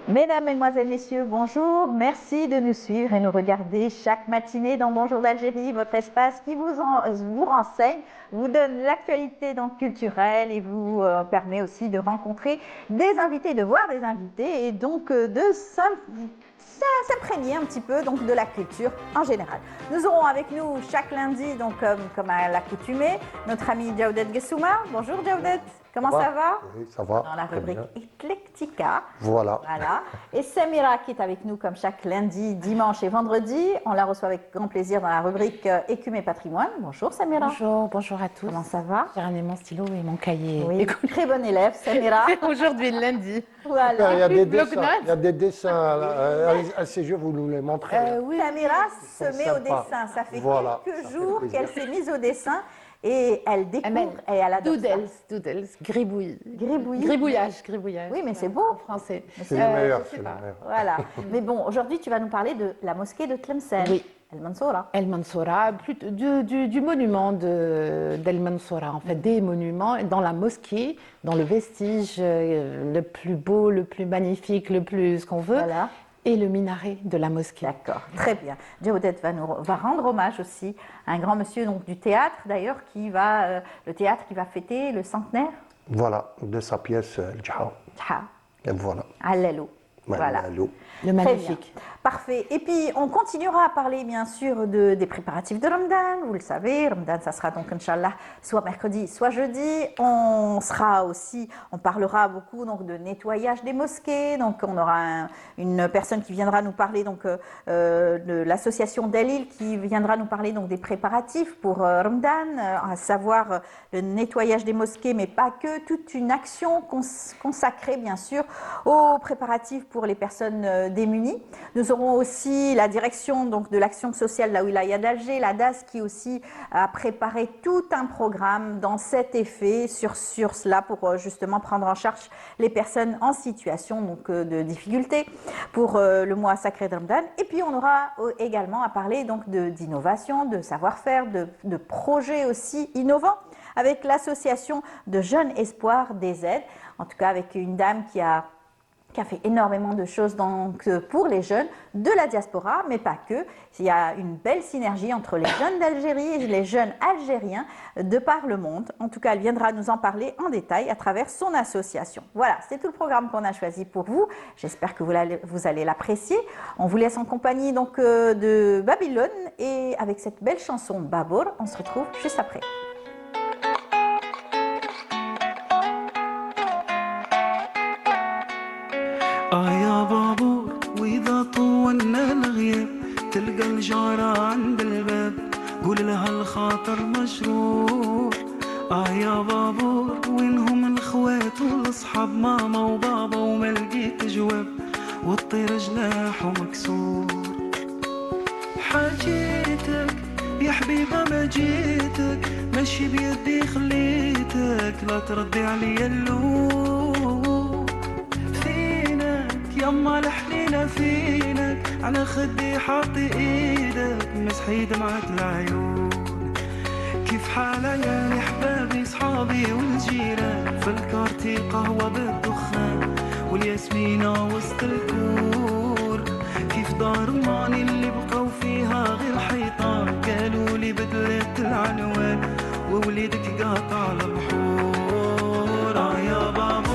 Mesdames, Mesdemoiselles, Messieurs, bonjour. Merci de nous suivre et nous regarder chaque matinée dans Bonjour d'Algérie, votre espace qui vous renseigne, vous donne l'actualité culturelle et vous permet aussi de rencontrer des invités, de voir des invités et donc de s'imprégner un petit peu donc, de la culture en général. Nous aurons avec nous chaque lundi, donc comme à l'accoutumée, notre ami Djaoudet Gessouma. Bonjour Djaoudet, comment ça va? Oui, ça va. Dans la rubrique Eclectica. Voilà. Et Samira qui est avec nous comme chaque lundi, dimanche et vendredi. On la reçoit avec grand plaisir dans la rubrique Écume et patrimoine. Bonjour Samira. Bonjour à tous. Comment ça va? J'ai ramené mon stylo et mon cahier. Oui, très bonne élève Samira. Aujourd'hui, lundi. Voilà. Il y a des dessins à ces jeux, vous nous les montrez. Oui. Samira se met au dessin. Ça fait quelques jours qu'elle s'est mise au dessin. Et elle découvre et elle adore Doodles, gribouillage. Oui, mais c'est beau. En français. C'est le meilleur, c'est le meilleur. Voilà. Mais bon, aujourd'hui, tu vas nous parler de la mosquée de Tlemcen. Oui. El Mansoura. El Mansoura, du monument d'El Mansoura, en fait, des monuments dans la mosquée, dans le vestige le plus beau, le plus magnifique, le plus ce qu'on veut. Voilà. Et le minaret de la mosquée. D'accord, très bien. Djaoudet va rendre hommage aussi à un grand monsieur donc, du théâtre, d'ailleurs, le théâtre qui va fêter le centenaire. Voilà, de sa pièce El Dja. Et voilà. Allelou. Voilà. Le magnifique. Parfait. Et puis, on continuera à parler, bien sûr, des préparatifs de Ramadan. Vous le savez, Ramadan, ça sera donc, Inch'Allah, soit mercredi, soit jeudi. On parlera beaucoup donc, de nettoyage des mosquées. Donc, on aura une personne qui viendra nous parler donc, de l'association Dalil qui viendra nous parler donc, des préparatifs pour Ramadan, à savoir le nettoyage des mosquées, mais pas que, toute une action consacrée, bien sûr, aux préparatifs pour les personnes démunies. Nous aurons aussi la direction donc, de l'action sociale de la wilaya d'Alger, la DAS, qui aussi a préparé tout un programme dans cet effet sur cela pour justement prendre en charge les personnes en situation donc, de difficulté pour le mois sacré de Ramadan. Et puis on aura également à parler donc d'innovation, de savoir-faire, de projets aussi innovants avec l'association de Jeunes Espoirs des Aides, en tout cas avec une dame qui a fait énormément de choses donc, pour les jeunes de la diaspora, mais pas que. Il y a une belle synergie entre les jeunes d'Algérie et les jeunes algériens de par le monde. En tout cas, elle viendra nous en parler en détail à travers son association. Voilà, c'est tout le programme qu'on a choisi pour vous. J'espère que vous allez l'apprécier. On vous laisse en compagnie donc, de Babylone et avec cette belle chanson Babour, on se retrouve juste après. يا بابور وإذا طولنا الغياب تلقى الجارة عند الباب قول لها الخاطر مشروع يا بابور وينهم الأخوات والأصحاب ماما وبابا وما لقيت جواب والطير جناحه مكسور حاجيتك يا حبيبة ما جيتك ماشي بيدي خليتك لا تردي عليا اللوم يما الحنينة فينك على خدي حاطي ايدك مسحي دمعة العيون كيف حالك يا احبابي صحابي والجيران في الكارتي قهوة بالدخان والياسمينة وسط الكور كيف دار ماني اللي بقوا فيها غير حيطان قالوا لي بدلت العنوان ووليدك قاطع البحور يا بابا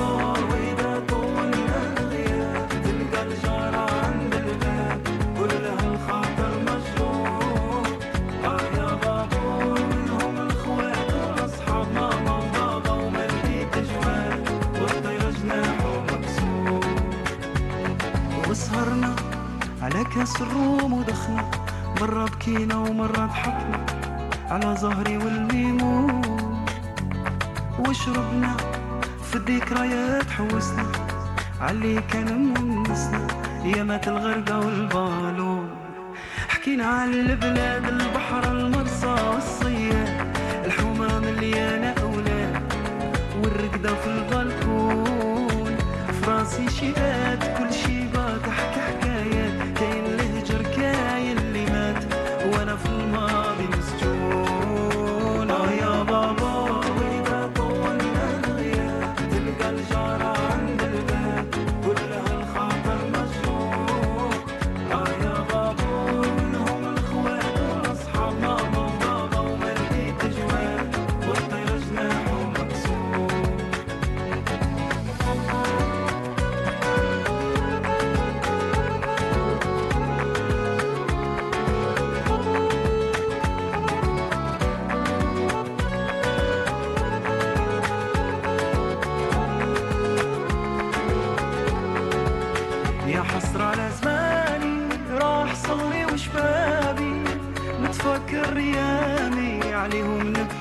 وسهرنا على كاس الروم ودخنا مرة بكينا ومرة ضحكنا على ظهري والميمون وشربنا في الذكريات حوسنا علي كان مونسنا ايامات الغردة والبالون حكينا على البلاد البحر المرسى والصياد الحومة مليانة أولاد والرقدة في البلكون في راسي شيئات كل شي بحكي حكايات كاين لهجر كاين اللي مات وانا في الماضي مسجون يا بابا واذا طولنا الغياب تلقى الجارة عند الباب كلها الخاطر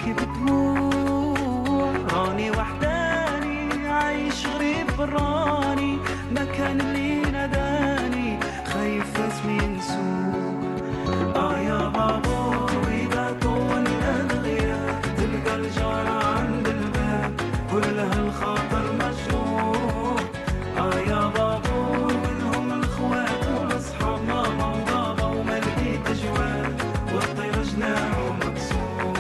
نبكي بدموع راني وحداني عايش غريب براني مكان اللي ناداني خايف اسمي ينسوه يا بابور إذا طول الغياب تلقى الجار عند الباب كلها الخاطر مشروع يا بابور منهم الخوات والاصحاب ماما وبابا وما لقيت جواب والطير جناحه مكسور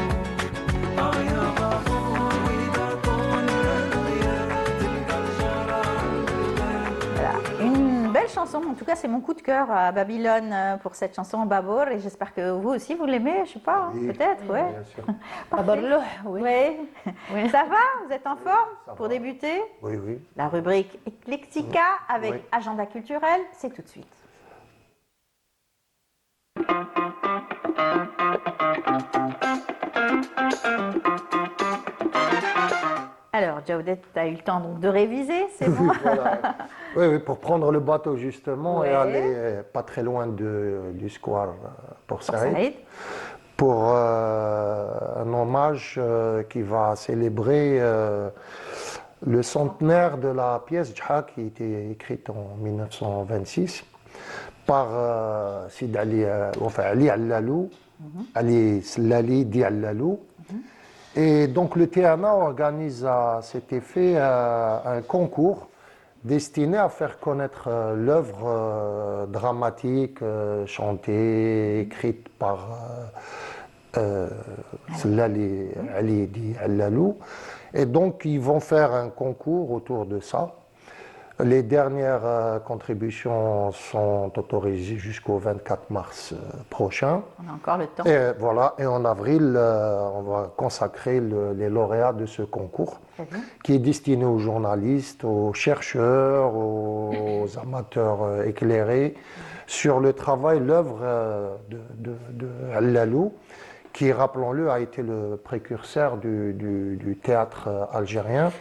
يا بابور إذا طول الغياب تلقى الجار عند الباب. Voilà, une belle chanson, en tout cas c'est mon coup de cœur à Babylone pour cette chanson Babor et j'espère que vous aussi vous l'aimez, je sais pas, hein, Oui, peut-être, ouais. Bien sûr. Tabarlouh, oui. Ouais. Oui. Ça va? Vous êtes en forme Ça pour va. débuter? Oui, oui. La rubrique Eclectica avec Oui. agenda culturel, c'est tout de suite. Alors, Jawdet, tu as eu le temps donc de réviser, c'est bon? Voilà. Oui, oui, pour prendre le bateau justement et Ouais. aller pas très loin du square pour Pour Saïd, Saïd. pour un hommage qui va célébrer le centenaire de la pièce Dja qui a été écrite en 1926 par Sid Ali, enfin Ali Allalou, Ali Slali Di Allalou. Et donc le TNA organise à cet effet un concours destiné à faire connaître l'œuvre dramatique, chantée, écrite par Slali Ali Di Allalou. Et donc ils vont faire un concours autour de ça. Les dernières contributions sont autorisées jusqu'au 24 mars prochain. On a encore le temps. Et voilà, et en avril, on va consacrer les lauréats de ce concours, Très bien. qui est destiné aux journalistes, aux chercheurs, aux amateurs éclairés, sur le travail, l'œuvre de Allalou, qui, rappelons-le, a été le précurseur du théâtre algérien,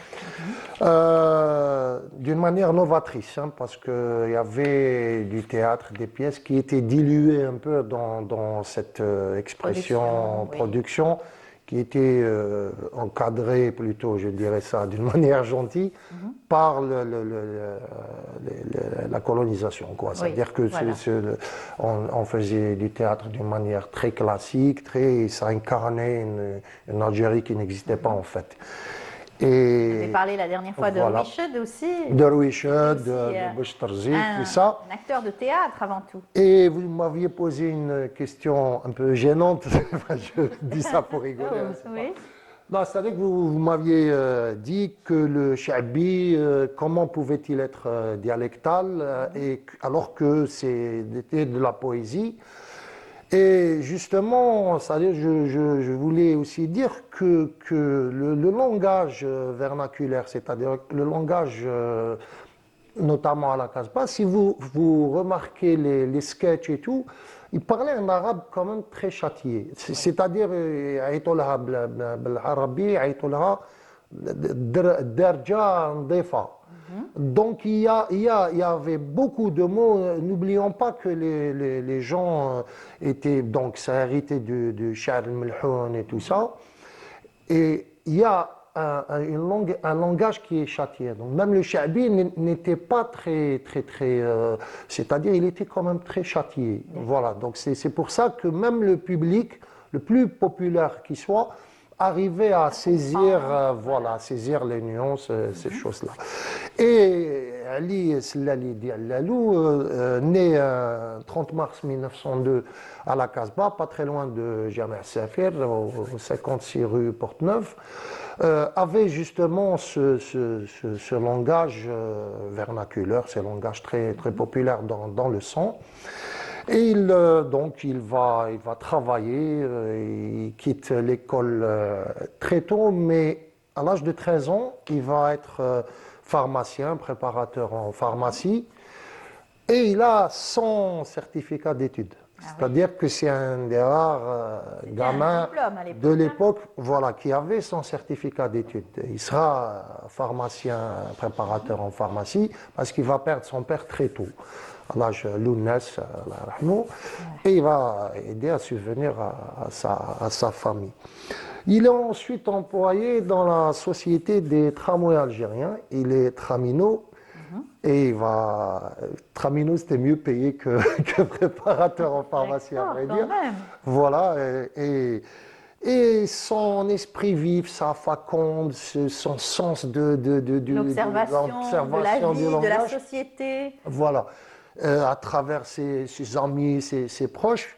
d'une manière novatrice, hein, parce qu'il y avait du théâtre, des pièces qui étaient diluées un peu dans cette expression, production, qui était encadrée plutôt, je dirais ça, d'une manière gentille, par la colonisation, quoi. C'est-à-dire que voilà. on faisait du théâtre d'une manière très classique, ça incarnait une Algérie qui n'existait pas en fait. Vous avez Et parlé la dernière fois de Voilà. Richard aussi. Derwish, aussi, de Bouch Tarzik, un, tout ça. un acteur de théâtre avant tout. Et vous m'aviez posé une question un peu gênante, je dis ça pour rigoler. hein, c'est pas- Oui. Non, c'est-à-dire que vous m'aviez dit que le Sha'bi, comment pouvait-il être dialectal, alors que c'était de la poésie. Et justement, c'est-à-dire, je voulais aussi dire que le langage vernaculaire, c'est-à-dire le langage, notamment à la Casbah, si vous remarquez les sketchs et tout, il parlait un arabe quand même très châtié. C'est-à-dire, عيطولها بالعربي عيطولها درجة نظيفة. Donc il y avait beaucoup de mots. N'oublions pas que les gens étaient, donc ça héritait du Sha'ar al-Melhoun et tout ça. Et il y a un langage qui est châtié. Donc même le Sha'bi n'était pas très, c'est-à-dire il était quand même très châtié. Voilà, donc c'est pour ça que même le public, le plus populaire qui soit, arrivait à saisir, voilà, saisir les nuances, ces choses-là. Et Ali Slali Di Allalou, né 30 mars 1902 à la Casbah, pas très loin de Jami' Safir, au 56 rue Porte-Neuve, avait justement ce langage vernaculaire, ce langage très populaire dans le sang. Et donc il va travailler, il quitte l'école très tôt, mais à l'âge de 13 ans, il va être pharmacien, préparateur en pharmacie, et il a son certificat d'études. C'est-à-dire que c'est un des rares gamins de l'époque, voilà, qui avait son certificat d'études. Il sera pharmacien, préparateur en pharmacie, parce qu'il va perdre son père très tôt. à l'âge Lounas, et il va aider à subvenir à sa famille. Il est ensuite employé dans la société des tramways algériens. Il est tramino. Et tramino, c'était mieux payé que préparateur en pharmacie, à vrai dire. Quand même. Voilà. Et son esprit vif, sa faconde, son sens L'observation de la du vie, de la langage. société. Voilà. À travers ses amis, ses proches,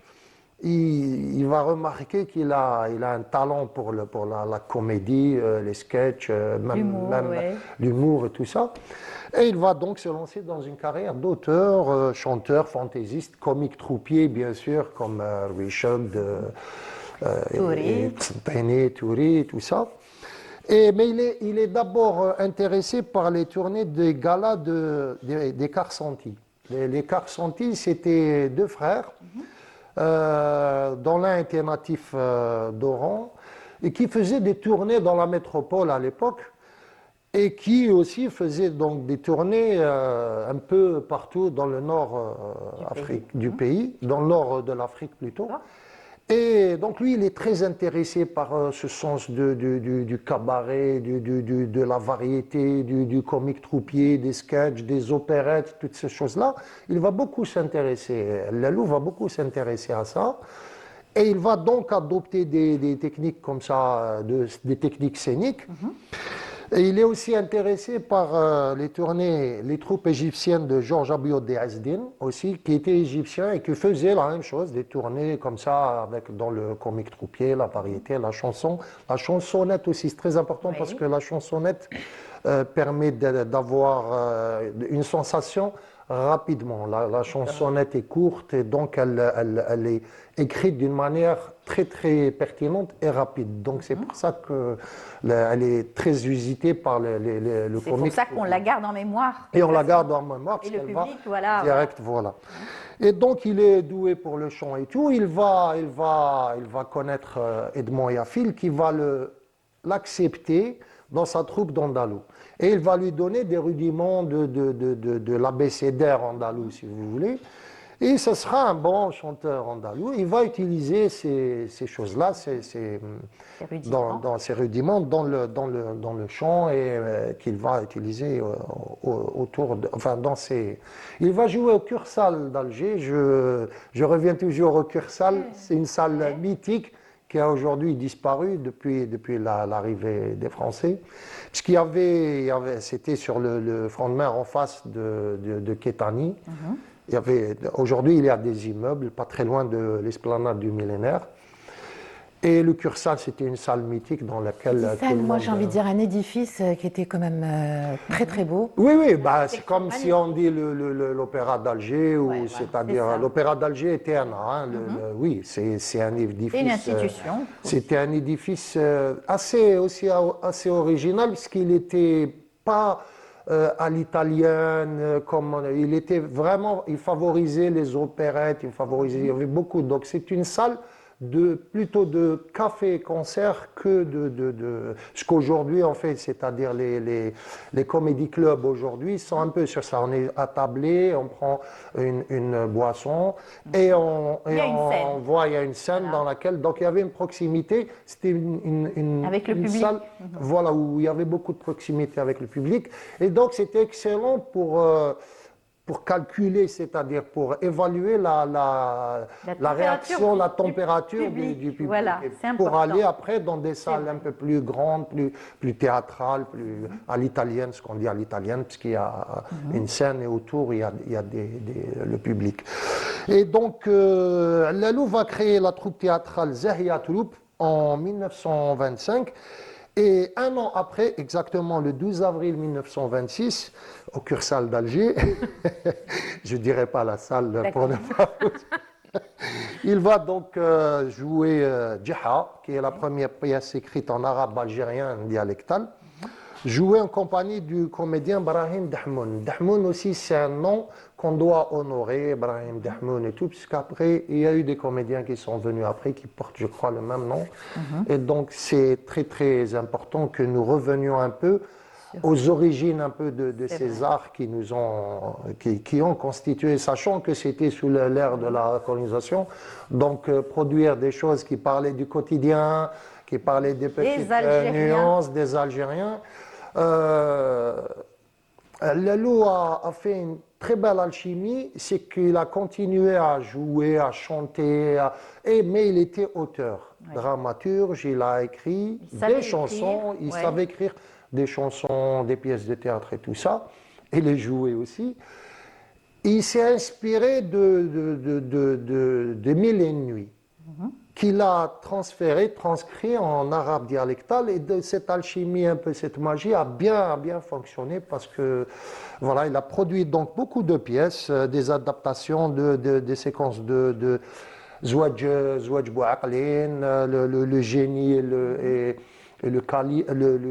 il va remarquer qu'il a un talent pour la comédie, les sketchs, même l'humour et tout ça. Et il va donc se lancer dans une carrière d'auteur, chanteur, fantaisiste, comique troupier, bien sûr, comme Richard, Touri, tout ça. Mais il est d'abord intéressé par les tournées des galas des Karsanti. Les Karsanti, c'était deux frères, dont l'un était natif d'Oran, et qui faisaient des tournées dans la métropole à l'époque, et qui aussi faisaient donc des tournées un peu partout dans le nord du pays, dans le nord de l'Afrique plutôt. Et donc lui, il est très intéressé par ce sens du cabaret, de la variété, du comique troupier, des sketchs, des opérettes, toutes ces choses-là. Il va beaucoup s'intéresser, Lalou va beaucoup s'intéresser à ça. Et il va donc adopter des techniques comme ça, des techniques scéniques. Et il est aussi intéressé par les troupes égyptiennes de Georges Abiod Ezdin, aussi, qui était égyptien et qui faisait la même chose, des tournées comme ça, dans le comique troupier, la variété, la chanson. La chansonnette aussi, c'est très important parce que la chansonnette permet d'avoir une sensation rapidement. La chansonnette est courte et donc elle est écrite d'une manière très très pertinente et rapide. Donc c'est pour ça qu'elle est très usitée par le comique. C'est pour ça qu'on la garde en mémoire. Et on la garde en mémoire parce et le qu'elle public, va direct, voilà. Et donc il est doué pour le chant et tout. Il va connaître Edmond Yafil qui va l'accepter dans sa troupe d'Andalou. Et il va lui donner des rudiments de l'abécédaire andalou, si vous voulez. Et ce sera un bon chanteur andalou. Il va utiliser ces choses-là, dans ces rudiments, dans le chant et qu'il va utiliser Il va jouer au Cursal d'Alger. Je reviens toujours au Cursal. C'est une salle mythique qui a aujourd'hui disparu depuis l'arrivée des Français. Puisqu'il y avait c'était sur le front de mer en face de Kétani. Aujourd'hui, il y a des immeubles pas très loin de l'esplanade du millénaire. Et le Cursal, c'était une salle mythique dans laquelle... Moi, j'ai envie de dire un édifice qui était quand même très très beau. Oui, c'est comme si on dit l'Opéra d'Alger, c'est-à-dire l'Opéra d'Alger était oui, c'est un édifice... Une institution. C'était un édifice assez original, puisqu'il n'était pas... à l'italienne, il favorisait les opérettes, il y avait beaucoup. Donc c'est une salle plutôt de café-concert que de ce qu'aujourd'hui on fait, c'est-à-dire les comédie clubs aujourd'hui sont un peu sur ça. On est attablé, on prend une boisson et il y a une scène dans laquelle, donc il y avait une proximité, c'était avec le une public. salle où il y avait beaucoup de proximité avec le public et donc c'était excellent pour calculer, c'est-à-dire pour évaluer la réaction, la température du public. Voilà, c'est important. Pour aller après dans des salles un peu plus grandes, plus théâtrales, plus à l'italienne, ce qu'on dit à l'italienne, puisqu'il y a une scène et autour, il y a le public. Et donc, Lalou va créer la troupe théâtrale Zahia Troupe en 1925. Et un an après, exactement le 12 avril 1926, au Cursal d'Alger, je ne dirai pas la salle pour ne pas... Il va donc jouer Djaha, qui est la première pièce écrite en arabe algérien dialectal, jouer en compagnie du comédien Brahim Dahmoun. Dahmoun aussi, c'est un nom qu'on doit honorer, Brahim Dahmoun et tout, puisqu'après, il y a eu des comédiens qui sont venus après, qui portent, je crois, le même nom. Et donc, c'est très, très important que nous revenions un peu aux origines un peu de C'est ces vrai. arts qui ont constitué, sachant que c'était sous l'ère de la colonisation, donc produire des choses qui parlaient du quotidien, qui parlaient des petites Algériens. nuances des Algériens. Lalou a fait une très belle alchimie, c'est qu'il a continué à jouer, à chanter, mais il était auteur, dramaturge, il a écrit Il savait des chansons, écrire, il ouais. savait écrire des chansons, des pièces de théâtre et tout ça, et les jouer aussi. Il s'est inspiré de Mille et une nuits, qu'il a transcrit en arabe dialectal, et de cette alchimie, un peu cette magie a bien fonctionné parce que voilà, il a produit donc beaucoup de pièces, des adaptations des séquences de Zouadj Bouaklin, le génie et le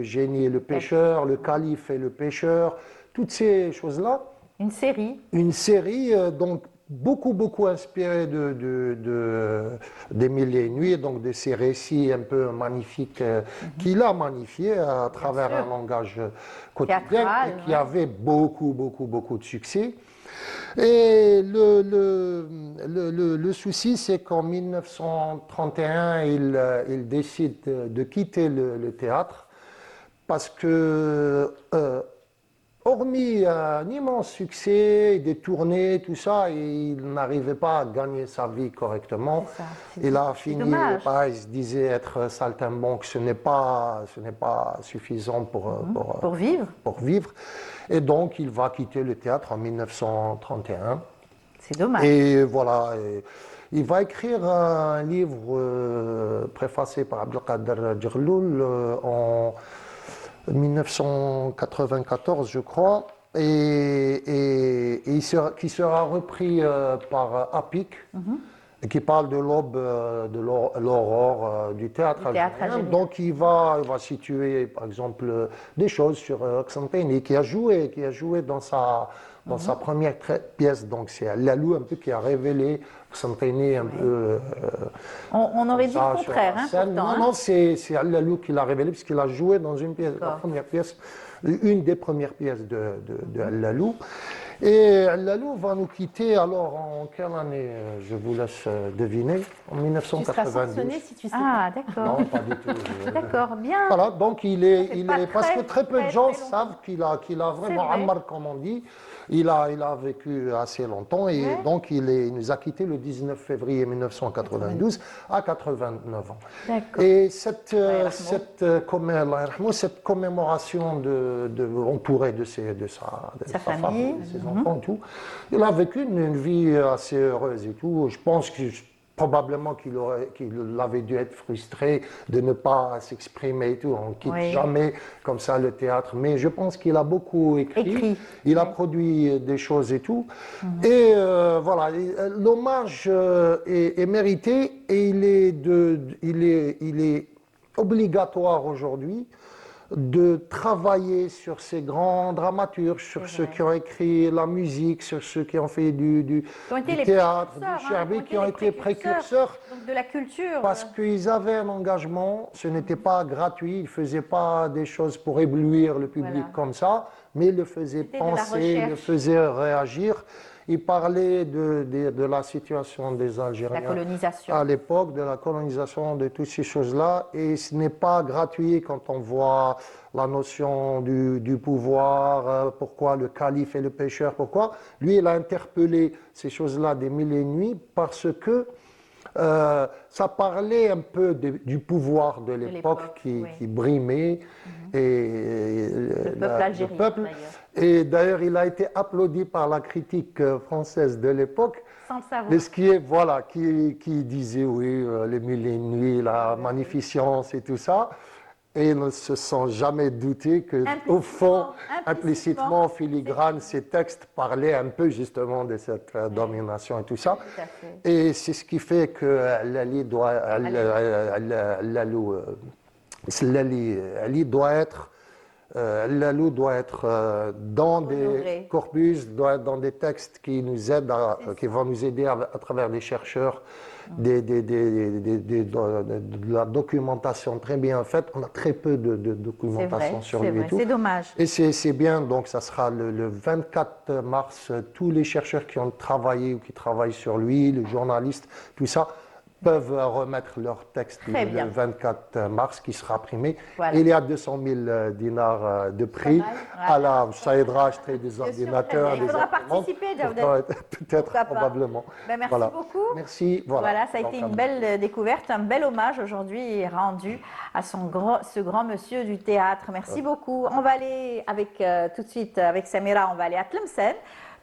génie et le pêcheur, le calife et le pêcheur, toutes ces choses-là. Une série. Une série donc beaucoup inspirée des Mille et une nuits, donc de ces récits un peu magnifiques qu'il a magnifiés à travers sûr. un langage quotidien Théâtral, et qui ouais. avait beaucoup de succès. Et le souci, c'est qu'en 1931, il décide de quitter le théâtre parce que hormis un immense succès, des tournées, tout ça, il n'arrivait pas à gagner sa vie correctement. C'est ça, c'est Il a c'est fini, dommage. il se disait être saltimbanque, ce n'est pas suffisant Pour vivre, pour vivre. Et donc, il va quitter le théâtre en 1931. c'est dommage. Et voilà, il va écrire un livre préfacé par Abdelkader Djerloul en 1994, je crois, et qui sera repris par Apik, qui parle de l'aube, de l'aurore du théâtre Du théâtre algérien. algérien. Donc il va situer, par exemple, des choses sur Xanteni, qui a joué dans sa première pièce. Donc c'est Lalou un peu qui a révélé Xanteni un peu. On aurait dit Ça, le sur contraire, la hein, scène. pourtant. Non, hein. non, c'est Al-Lalou qui l'a révélé, puisqu'il a joué dans une pièce, la D'accord. première pièce, une des premières pièces de Al-Lalou. Et Al-Lalou va nous quitter alors en quelle année? Je vous laisse deviner. En Tu seras 1992. sanctionné si tu sais Ah, d'accord. Non, pas du tout. D'accord, bien. Voilà, donc fait pas parce que très, très peu de très, gens très longtemps. savent qu'il a vraiment vrai. ammar, comme on dit. Il a vécu assez longtemps et Ouais. donc il nous a quittés le 19 février 1992 à 89 ans. D'accord. Et Allah yarhamou. cette commémoration on pourrait de sa famille, de ses enfants, tout, il a vécu une vie assez heureuse et tout. Je pense que probablement qu'il avait dû être frustré de ne pas s'exprimer et tout. On ne quitte Oui. jamais comme ça le théâtre. Mais je pense qu'il a beaucoup écrit. Il a produit des choses et tout. Et voilà, l'hommage est mérité et il est obligatoire aujourd'hui de travailler sur ces grands dramaturges, sur ceux qui ont écrit la musique, sur ceux qui ont fait du Qui ont été les théâtre, précurseurs, du Cherbi, qui ont les été précurseurs. Donc de la culture. Parce qu'ils avaient un engagement, ce n'était pas gratuit, ils ne faisaient pas des choses pour éblouir le public Voilà. comme ça, mais ils le faisaient C'était de la penser, ils le recherche. faisaient réagir. Ils parlaient de la situation des Algériens La colonisation. à l'époque, de la colonisation, de toutes ces choses-là. Et ce n'est pas gratuit quand on voit la notion du pouvoir, pourquoi le calife et le pêcheur, pourquoi. Lui, il a interpellé ces choses-là des Mille et une nuits parce que ça parlait un peu du pouvoir de l'époque oui. qui brimait et Le peuple algérien, d'ailleurs. Et d'ailleurs, il a été applaudi par la critique française de l'époque. Sans le savoir. Mais ce qui est, voilà, qui disait, oui, les Mille et une nuits, la magnificence et tout ça. Et ils ne se sont jamais doutés que, au fond, implicitement, en filigrane, ces textes parlaient un peu justement de cette domination et tout ça. Tout à fait. Et c'est ce qui fait que Lali doit être dans des Honoré. corpus, doit être dans des textes qui nous aident, qui vont nous aider à travers des chercheurs de la documentation très bien faite. On a très peu de documentation sur c'est lui et vrai, tout. c'est dommage. Et c'est bien, donc ça sera le 24 mars, tous les chercheurs qui ont travaillé ou qui travaillent sur lui, les journalistes, tout ça, peuvent remettre leur texte Très bien. le 24 mars qui sera primé. Voilà. Et il y a 200 000 dinars de prix. mal. À la, ça aidera à acheter des ordinateurs, Il des faudra imprimantes. participer, Jawdet. Peut-être, Pourquoi pas. probablement. Ben, merci Voilà. beaucoup. Merci. Voilà, Ça a été une belle découverte, un bel hommage aujourd'hui rendu à ce grand monsieur du théâtre. Merci beaucoup. On va aller tout de suite avec Samira, on va aller à Tlemcen,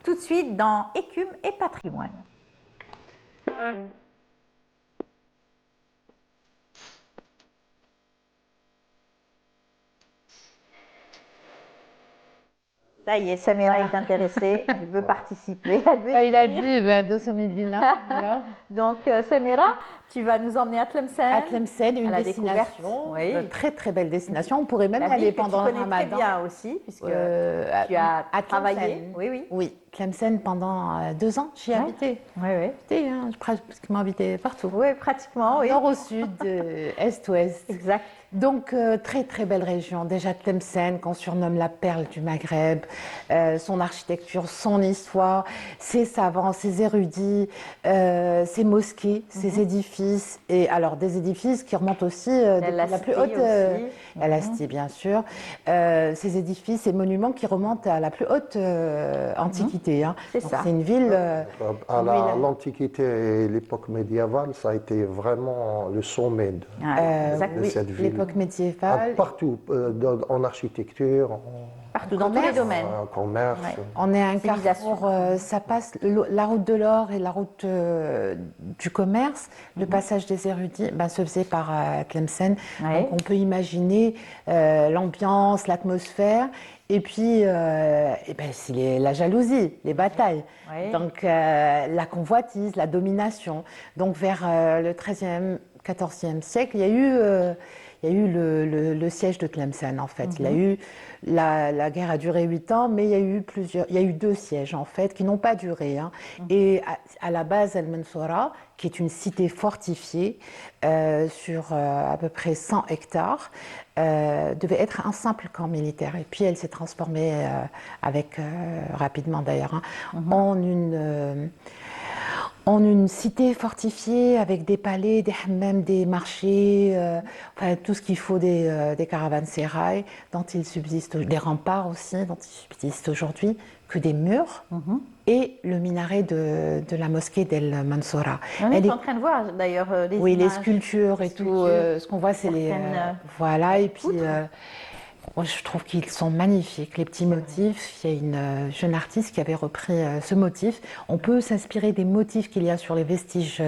tout de suite dans Écume et patrimoine. Ça y est, Samira est intéressée, elle veut participer. Elle veut Il a écrire. dit 200 000 dinars. Voilà. Donc, Samira, tu vas nous emmener à Tlemcen. À Tlemcen, une à la destination, découverte. Oui. très très belle destination. On pourrait même La aller ville que pendant tu le connais très Ramadan. bien aussi, puisque tu as à travaillé. Tlemcen. Oui, oui. Oui, Tlemcen pendant 2 ans, j'y ai Ouais. habité. Oui, oui. J'ai pratiquement habité partout. Oui, pratiquement, oui. Nord au sud, est-ouest. Exact. Donc, très très belle région. Déjà Tlemcen, qu'on surnomme la perle du Maghreb, son architecture, son histoire, ses savants, ses érudits, ses mosquées, ses édifices. Et alors, des édifices qui remontent aussi depuis la plus haute. La cité, bien sûr. Ces édifices, ces monuments qui remontent à la plus haute antiquité. Hein. C'est Donc, ça. c'est une ville. À l'Antiquité et l'époque médiévale, ça a été vraiment le sommet de Exact. cette ville. L'époque médiévale. Partout, en architecture, Partout, dans tous les domaines. en commerce. Ouais. On est un Civilisation. carrefour, ça passe la route de l'or et la route du commerce. Le passage des érudits se faisait par Tlemcen. Ouais. Donc on peut imaginer l'ambiance, l'atmosphère. Et puis, c'est la jalousie, les batailles. Ouais. Donc la convoitise, la domination. Donc vers le XIIIe, XIVe siècle, il y a eu le siège de Tlemcen en fait. Il y a eu la guerre a duré 8 ans, mais il y a eu 2 sièges en fait qui n'ont pas duré. Hein. Et à la base, Al-Mansoura, qui est une cité fortifiée sur à peu près 100 hectares, devait être un simple camp militaire. Et puis elle s'est transformée rapidement d'ailleurs, hein, en une cité fortifiée avec des palais, des hammams, des marchés, tout ce qu'il faut des caravansérails, dont il subsiste, des remparts aussi, dont il subsiste aujourd'hui que des murs, et le minaret de la mosquée d'El Mansoura. On est en train de voir d'ailleurs les Oui, les images. sculptures et tout. Ce qu'on voit, c'est les. Certaines, Voilà, et puis. Moi, je trouve qu'ils sont magnifiques, les petits motifs. Il y a une jeune artiste qui avait repris ce motif. On peut s'inspirer des motifs qu'il y a sur les vestiges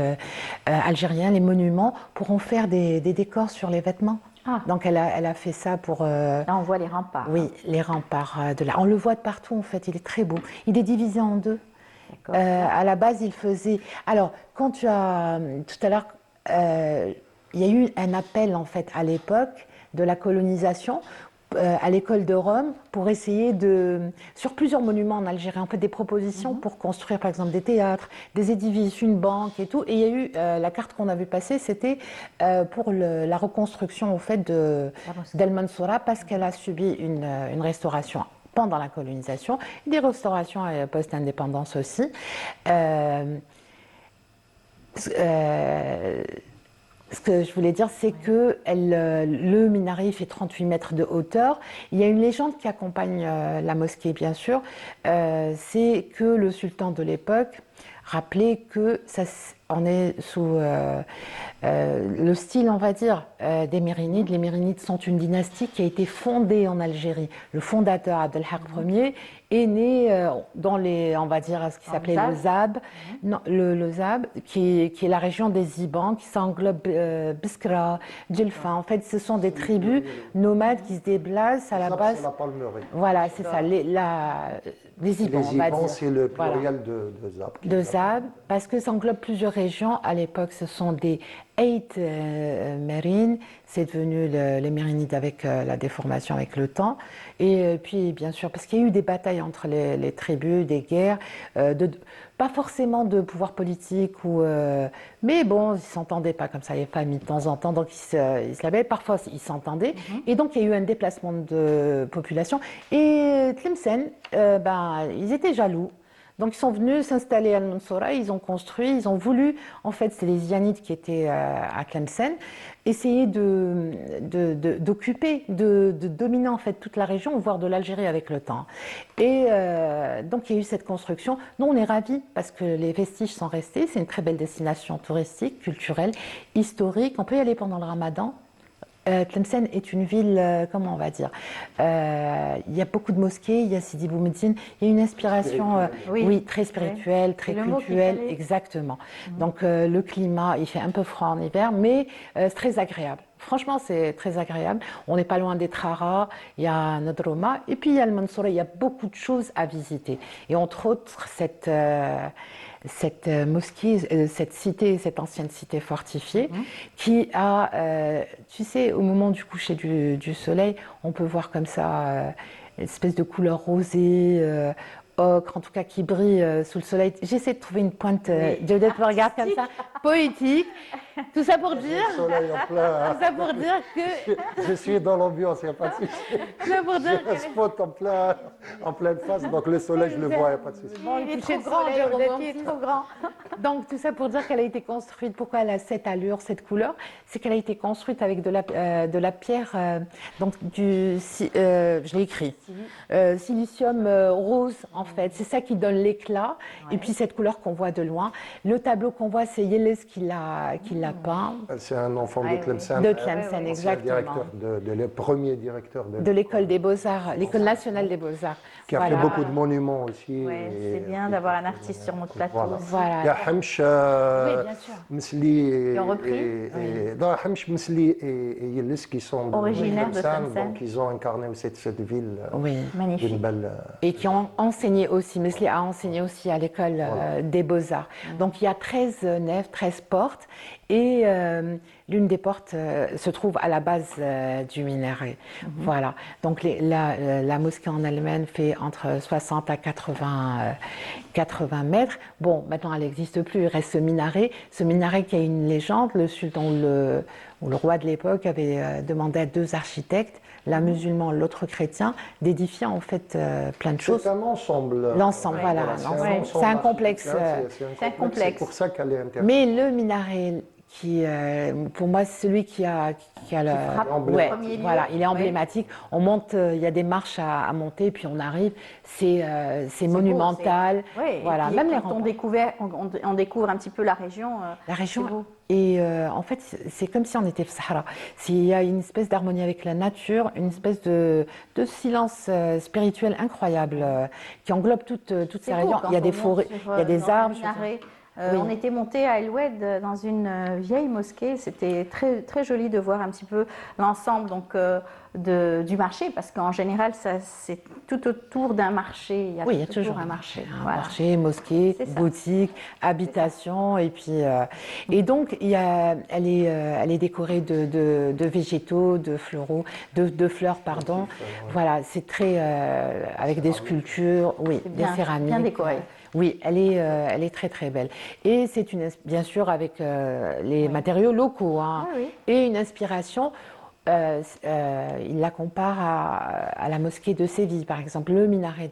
algériens, les monuments, pour en faire des décors sur les vêtements. Ah. Donc elle a fait ça pour... Là, on voit les remparts. Oui, les remparts de là. On le voit de partout, en fait. Il est très beau. Il est divisé en 2. D'accord. À la base, il faisait... Alors, quand tu as... Tout à l'heure, il y a eu un appel, en fait, à l'époque de la colonisation à l'école de Rome pour essayer sur plusieurs monuments en Algérie, en fait des propositions pour construire par exemple des théâtres, des édifices, une banque et tout. Et il y a eu, la carte qu'on a vu passer, c'était pour la reconstruction au fait d'El Mansoura parce qu'elle a subi une restauration pendant la colonisation, des restaurations post-indépendance aussi. Ce que je voulais dire, c'est que le minaret fait 38 mètres de hauteur. Il y a une légende qui accompagne la mosquée, bien sûr. C'est que le sultan de l'époque rappelait que on est sous le style, on va dire, des Mérinides. Les Mérinides sont une dynastie qui a été fondée en Algérie. Le fondateur, Abdelhak Ier, est né dans on va dire, ce qui s'appelait le Zab. Non, le Zab, qui est la région des Ibans, qui s'englobe Biskra, Djelfa. En fait, ce sont des tribus nomades qui se déplacent à la base. C'est la palmeraie. Voilà, c'est ça, les Ibans, on va dire. C'est le Voilà. pluriel de Zab. De Zab, parce que ça englobe plusieurs régions. À l'époque, ce sont des Eight Mérines. C'est devenu les Mérinides avec la déformation avec le temps. Et puis, bien sûr, parce qu'il y a eu des batailles entre les tribus, des guerres, pas forcément de pouvoir politique, mais bon, ils ne s'entendaient pas comme ça, les familles de temps en temps, donc ils se lavaient, parfois ils s'entendaient, et donc il y a eu un déplacement de population, et Tlemcen, ils étaient jaloux. Donc ils sont venus s'installer à Al-Mansoura, ils ont construit, ils ont voulu, en fait c'est les Zianides qui étaient à Tlemcen, essayer d'occuper, de dominer en fait toute la région, voire de l'Algérie avec le temps. Et donc il y a eu cette construction. Nous on est ravis parce que les vestiges sont restés, c'est une très belle destination touristique, culturelle, historique, on peut y aller pendant le Ramadan. Tlemcen est une ville, comment on va dire, il y a beaucoup de mosquées, il y a Sidi Boumediene, il y a une inspiration oui, très spirituelle, très culturelle, exactement. Donc le climat, il fait un peu froid en hiver, mais c'est très agréable. Franchement, c'est très agréable. On n'est pas loin des Trara, il y a Nadroma, et puis il y a le Mansoura, il y a beaucoup de choses à visiter. Et entre autres, cette mosquée, cette cité, cette ancienne cité fortifiée, qui a, tu sais, au moment du coucher du soleil, on peut voir comme ça une espèce de couleur rosée, ocre, en tout cas qui brille sous le soleil. J'essaie de trouver une pointe, Jodette me regarde comme ça, poétique. Tout ça pour dire, Le soleil en plein. tout ça pour dire que, Je suis dans l'ambiance, il n'y a pas de souci. tout ça pour dire J'ai un spot en pleine face, donc le soleil, je le vois, il n'y a pas de souci. Bon, Il est coucher trop de grand, soleil, Jodette, romantique. il est trop grand. Donc tout ça pour dire qu'elle a été construite. Pourquoi elle a cette allure, cette couleur? C'est qu'elle a été construite avec de la pierre, donc je l'ai écrit, silicium rose en fait. C'est ça qui donne l'éclat. Et puis cette couleur qu'on voit de loin. Le tableau qu'on voit, c'est Yelles qui l'a peint. C'est un enfant de Tlemcen. De Tlemcen, ancien exactement. directeur le premier directeur De l'école des Beaux-Arts, l'école nationale des Beaux-Arts. qui a fait beaucoup de monuments aussi. Ouais, c'est bien d'avoir un artiste sur notre plateau. Voilà. Voilà. Il y a Hamch Oui, bien sûr. Msli Qui ont repris. Non, Hamch Msli et Yelles qui sont Originaires de Tlemcen. donc ils ont incarné cette ville Oui. Magnifique. d'une belle. Et qui ont enseigné aussi, Mesli a enseigné aussi à l'école des Beaux-Arts. Donc il y a 13 nefs, 13 portes, et l'une des portes se trouve à la base du minaret. Voilà. Donc la mosquée en elle-même fait entre 60 à 80 mètres. Bon, maintenant elle n'existe plus, il reste ce minaret. Ce minaret qui a une légende, le sultan ou le roi de l'époque avait demandé à 2 architectes, l'un musulman, l'autre chrétien, d'édifier en fait plein de choses. C'est un ensemble. L'ensemble, voilà. C'est un complexe. C'est un complexe. C'est pour ça qu'elle est intéressante. Mais le minaret, qui, pour moi, c'est celui qui a le. frappe Ouais, au premier lieu. voilà, il est Ouais. emblématique. On monte, il y a des marches à monter, puis on arrive. C'est monumental. Beau, ouais, Voilà, et puis, même les quand on découvre un petit peu la région. La région. c'est beau. Et en fait, c'est comme si on était au Sahara. Il y a une espèce d'harmonie avec la nature, une espèce de silence spirituel incroyable qui englobe toute C'est ces beau régions. quand Il y a on des monte forêts, sur, il y a des dans un arbres. minaret. Oui. On était monté à El Oued dans une vieille mosquée. C'était très, très joli de voir un petit peu l'ensemble donc, du marché, parce qu'en général, c'est tout autour d'un marché. Il y a, Oui, il y a toujours toujours un marché. Un Voilà. marché, mosquée, C'est ça. boutique, habitation, et puis et donc elle est décorée de végétaux, de floraux, de fleurs, pardon. Voilà, c'est très avec des sculptures, oui, C'est des bien, céramiques. bien décoré. Oui, elle est très très belle. Et c'est bien sûr avec les matériaux locaux, hein, Oui, oui. et une inspiration. Il la compare à la mosquée de Séville, par exemple. Le minaret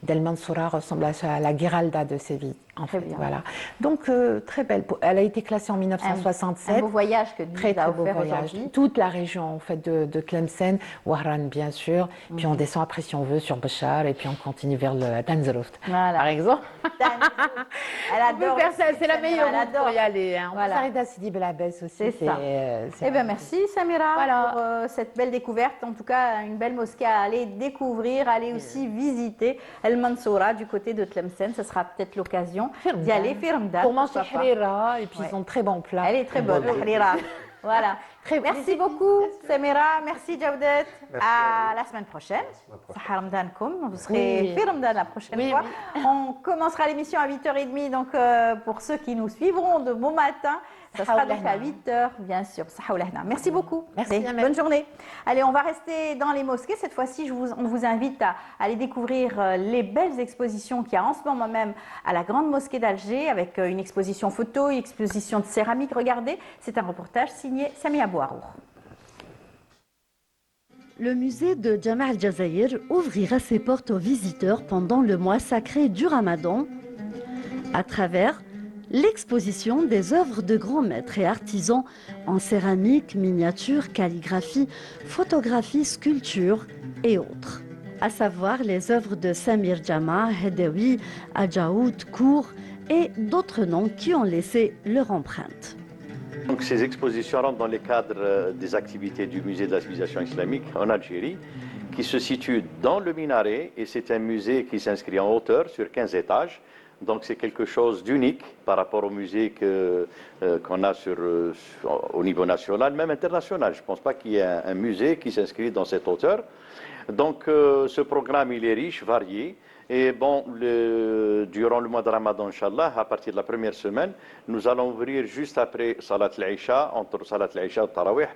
d'El Mansoura ressemble à la Giralda de Séville, en Très fait. bien. Voilà. Donc, très belle. Elle a été classée en 1967. Un beau voyage que Dieu Très, nous a très beau offert voyage. aujourd'hui. Toute la région, en fait, de Tlemcen, Wahran, bien sûr. Puis on descend après, si on veut, sur Béchar, et puis on continue vers le Tanzerouft, Voilà. par exemple. Elle On peut adore. faire ça, c'est la meilleure Elle route pour adore. y aller. Hein. On Voilà. peut s'arrêter à Sidi Belabès aussi. C'est ça. c'est Eh bien, merci Samira Voilà. pour cette belle découverte. En tout cas, une belle mosquée à aller découvrir, aller aussi visiter El Mansoura du côté de Tlemcen. Ce sera peut-être l'occasion Firmdan. d'y aller. Firmdan, Pour manger pourquoi pas. harira, et puis Ouais. ils ont de très bons plats. Elle est très bonne, Harira. Voilà. Merci beaucoup, Samira. Merci, Jawdet. Merci À la semaine prochaine. Sahar Ramadankoum. Vous serez Oui. fait Ramadan la prochaine Oui, fois. oui. On commencera l'émission à 8h30. Donc, pour ceux qui nous suivront de bon matin, ça sera donc à 8h, bien sûr. Sahar Lahna. Merci beaucoup. Merci, Allez, Ahmed. bonne journée. Allez, on va rester dans les mosquées. Cette fois-ci, on vous invite à aller découvrir les belles expositions qu'il y a en ce moment même à la Grande Mosquée d'Alger, avec une exposition photo, une exposition de céramique. Regardez, c'est un reportage signé Samia Bouarour. Le musée de Jama' al-Jazaïr ouvrira ses portes aux visiteurs pendant le mois sacré du Ramadan à travers l'exposition des œuvres de grands maîtres et artisans en céramique, miniature, calligraphie, photographie, sculpture et autres. À savoir les œuvres de Samir Jama', Hedawi, Adjaoud, Kour et d'autres noms qui ont laissé leur empreinte. Donc ces expositions rentrent dans le cadre des activités du musée de la civilisation islamique en Algérie, qui se situe dans le minaret, et c'est un musée qui s'inscrit en hauteur sur 15 étages. Donc c'est quelque chose d'unique par rapport au musée qu'on a au niveau national, même international. Je ne pense pas qu'il y ait un musée qui s'inscrit dans cette hauteur. Donc ce programme, il est riche, varié. Et bon, durant le mois de Ramadan, Inch'Allah, à partir de la première semaine, nous allons ouvrir juste après Salat al-Isha, entre Salat al-Isha et Tarawih,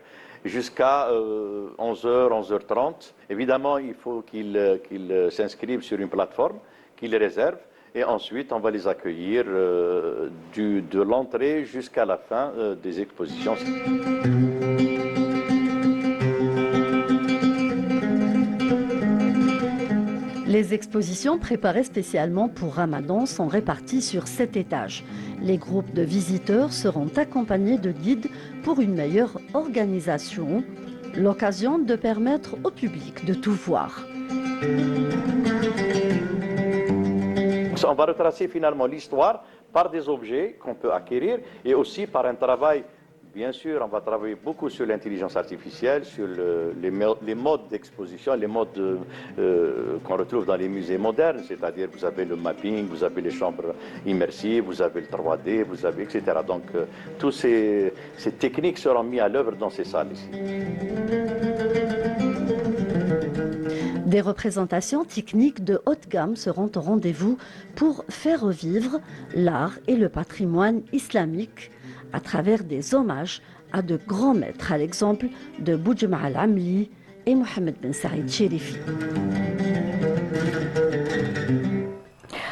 jusqu'à 11h, 11h30. Évidemment, il faut qu'ils s'inscrivent sur une plateforme, qu'ils les réservent. Et ensuite, on va les accueillir de l'entrée jusqu'à la fin des expositions. Les expositions préparées spécialement pour Ramadan sont réparties sur 7 étages. Les groupes de visiteurs seront accompagnés de guides pour une meilleure organisation, l'occasion de permettre au public de tout voir. On va retracer finalement l'histoire par des objets qu'on peut acquérir et aussi par un travail. Bien sûr, on va travailler beaucoup sur l'intelligence artificielle, sur les modes d'exposition, les modes qu'on retrouve dans les musées modernes, c'est-à-dire vous avez le mapping, vous avez les chambres immersives, vous avez le 3D, vous avez etc. Donc, toutes ces techniques seront mises à l'œuvre dans ces salles ici. Des représentations techniques de haute gamme seront au rendez-vous pour faire revivre l'art et le patrimoine islamique à travers des hommages à de grands maîtres, à l'exemple de Boujma al-Amli et Mohamed Ben Saïd Chérifi.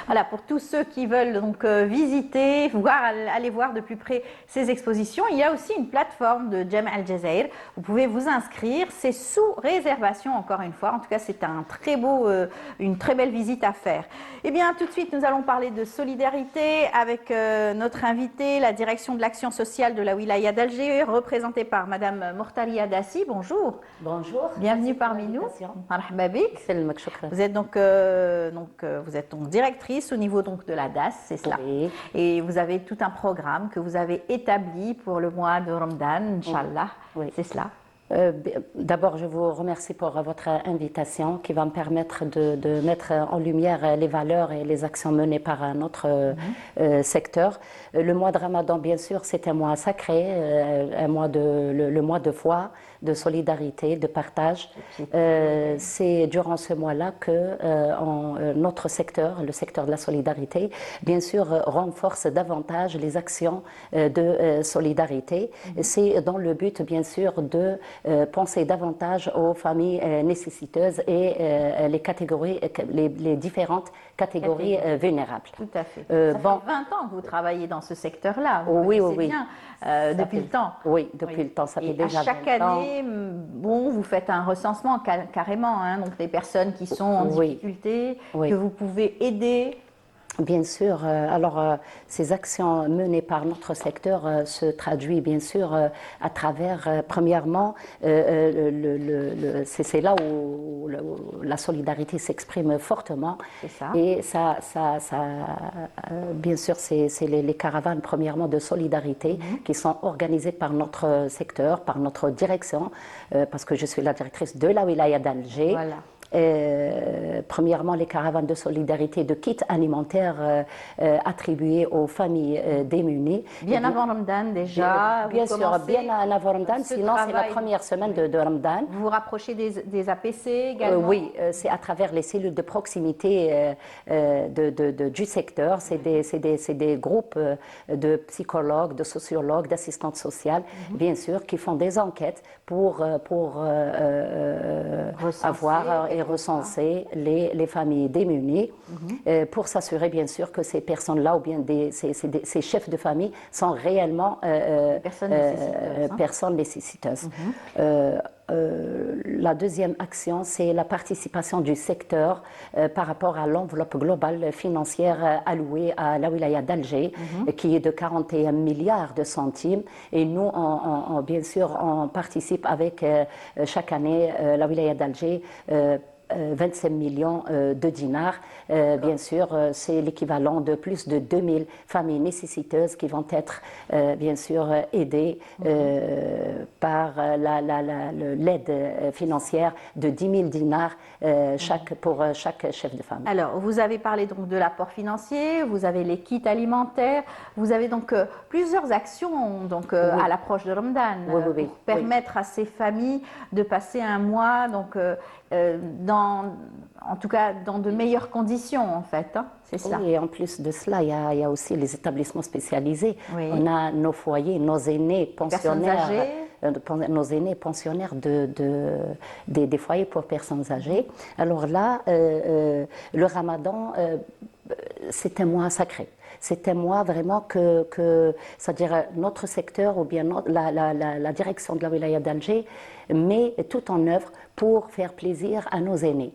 Voilà, pour tous ceux qui veulent donc visiter, aller voir de plus près ces expositions, il y a aussi une plateforme de Jama' al-Jazaïr. Vous pouvez vous inscrire, c'est sous réservation encore une fois. En tout cas, c'est une très belle visite à faire. Eh bien, tout de suite, nous allons parler de solidarité avec notre invitée, la direction de l'action sociale de la wilaya d'Alger, représentée par Madame Mortalia Dassi. Bonjour. Bonjour. Bienvenue parmi nous. Marhaba bik. Vous êtes donc directrice au niveau donc de la DAS, c'est cela. Oui. Et vous avez tout un programme que vous avez établi pour le mois de Ramadan, Inch'Allah. Oui. C'est cela. D'abord, je vous remercie pour votre invitation qui va me permettre de mettre en lumière les valeurs et les actions menées par notre secteur. Le mois de Ramadan, bien sûr, c'est un mois sacré, le mois de foi, de solidarité, de partage. C'est durant ce mois-là que notre secteur, le secteur de la solidarité, bien sûr, renforce davantage les actions de solidarité. C'est dans le but, bien sûr, de penser davantage aux familles nécessiteuses et les différentes catégories vulnérables. Tout à fait. Ça fait 20 ans que vous travaillez dans ce secteur-là. Oui. Bien, depuis le temps. Oui, depuis le temps, ça fait Et déjà à chaque 20 ans. année, vous faites un recensement carrément, donc des personnes qui sont en difficulté, que vous pouvez aider. Bien sûr. Ces actions menées par notre secteur se traduisent bien sûr à travers, premièrement, c'est là où la solidarité s'exprime fortement. C'est ça. Et bien sûr, c'est les caravanes, premièrement, de solidarité qui sont organisées par notre secteur, par notre direction, parce que je suis la directrice de la wilaya d'Alger. Voilà. Premièrement, les caravanes de solidarité de kits alimentaires attribués aux familles démunies. Bien avant Ramadan déjà. Bien vous sûr, commencez bien avant Ramadan, ce sinon c'est la travail. première semaine de Ramadan. Vous vous rapprochez des APC également. Oui, c'est à travers les cellules de proximité du secteur. C'est des groupes de psychologues, de sociologues, d'assistantes sociales, bien sûr, qui font des enquêtes pour avoir et recenser les familles démunies, pour s'assurer bien sûr que ces personnes-là ou bien ces chefs de famille sont réellement personnes nécessiteuses. La deuxième action, c'est la participation du secteur par rapport à l'enveloppe globale financière allouée à la wilaya d'Alger, qui est de 41 milliards de centimes. Et nous, bien sûr, on participe avec chaque année la wilaya d'Alger. 25 millions de dinars. Bien sûr, c'est l'équivalent de plus de 2000 familles nécessiteuses qui vont être, bien sûr, aidées par l'aide financière de 10 000 dinars pour chaque chef de famille. Alors, vous avez parlé donc de l'apport financier, vous avez les kits alimentaires, vous avez donc plusieurs actions donc, à l'approche de Ramadan pour permettre à ces familles de passer un mois donc, en tout cas dans de meilleures conditions en fait, hein, c'est ça. Oui, et en plus de cela, il y a aussi les établissements spécialisés. Oui. On a nos foyers, nos aînés pensionnaires. Personnes âgées. Nos aînés pensionnaires des foyers pour personnes âgées. Alors là, le Ramadan, c'est un mois sacré. C'est un mois vraiment c'est-à-dire notre secteur ou bien la direction de la wilaya d'Alger met tout en œuvre pour faire plaisir à nos aînés.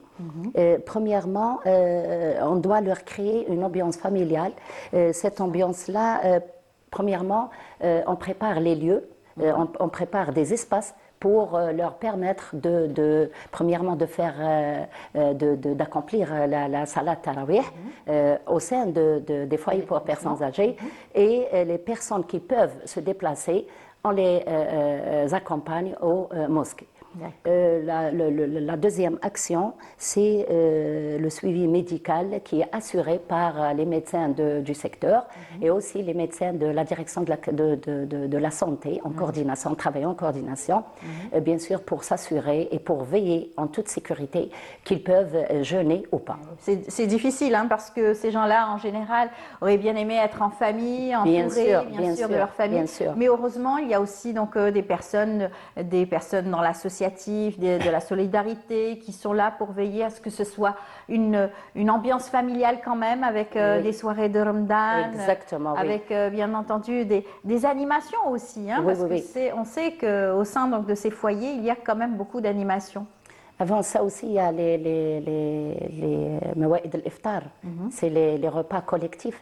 Premièrement, on doit leur créer une ambiance familiale. Cette ambiance-là, premièrement, on prépare les lieux, on prépare des espaces pour leur permettre premièrement d'accomplir la salat tarawih au sein des foyers pour personnes âgées, et les personnes qui peuvent se déplacer, on les accompagne aux mosquées. La deuxième action, c'est le suivi médical qui est assuré par les médecins du secteur et aussi les médecins de la direction de la santé en coordination, travaillant en coordination, bien sûr pour s'assurer et pour veiller en toute sécurité qu'ils peuvent jeûner ou pas. C'est difficile hein, parce que ces gens-là en général auraient bien aimé être en famille, entourés bien sûr de leur famille, mais heureusement il y a aussi donc, des personnes dans l'association, de la solidarité, qui sont là pour veiller à ce que ce soit une ambiance familiale quand même, avec des soirées de Ramadan, avec bien entendu des animations aussi, hein, parce que on sait qu'au sein donc, de ces foyers, il y a quand même beaucoup d'animations. Avant ça aussi, il y a les mawa'id al-iftar, c'est les repas collectifs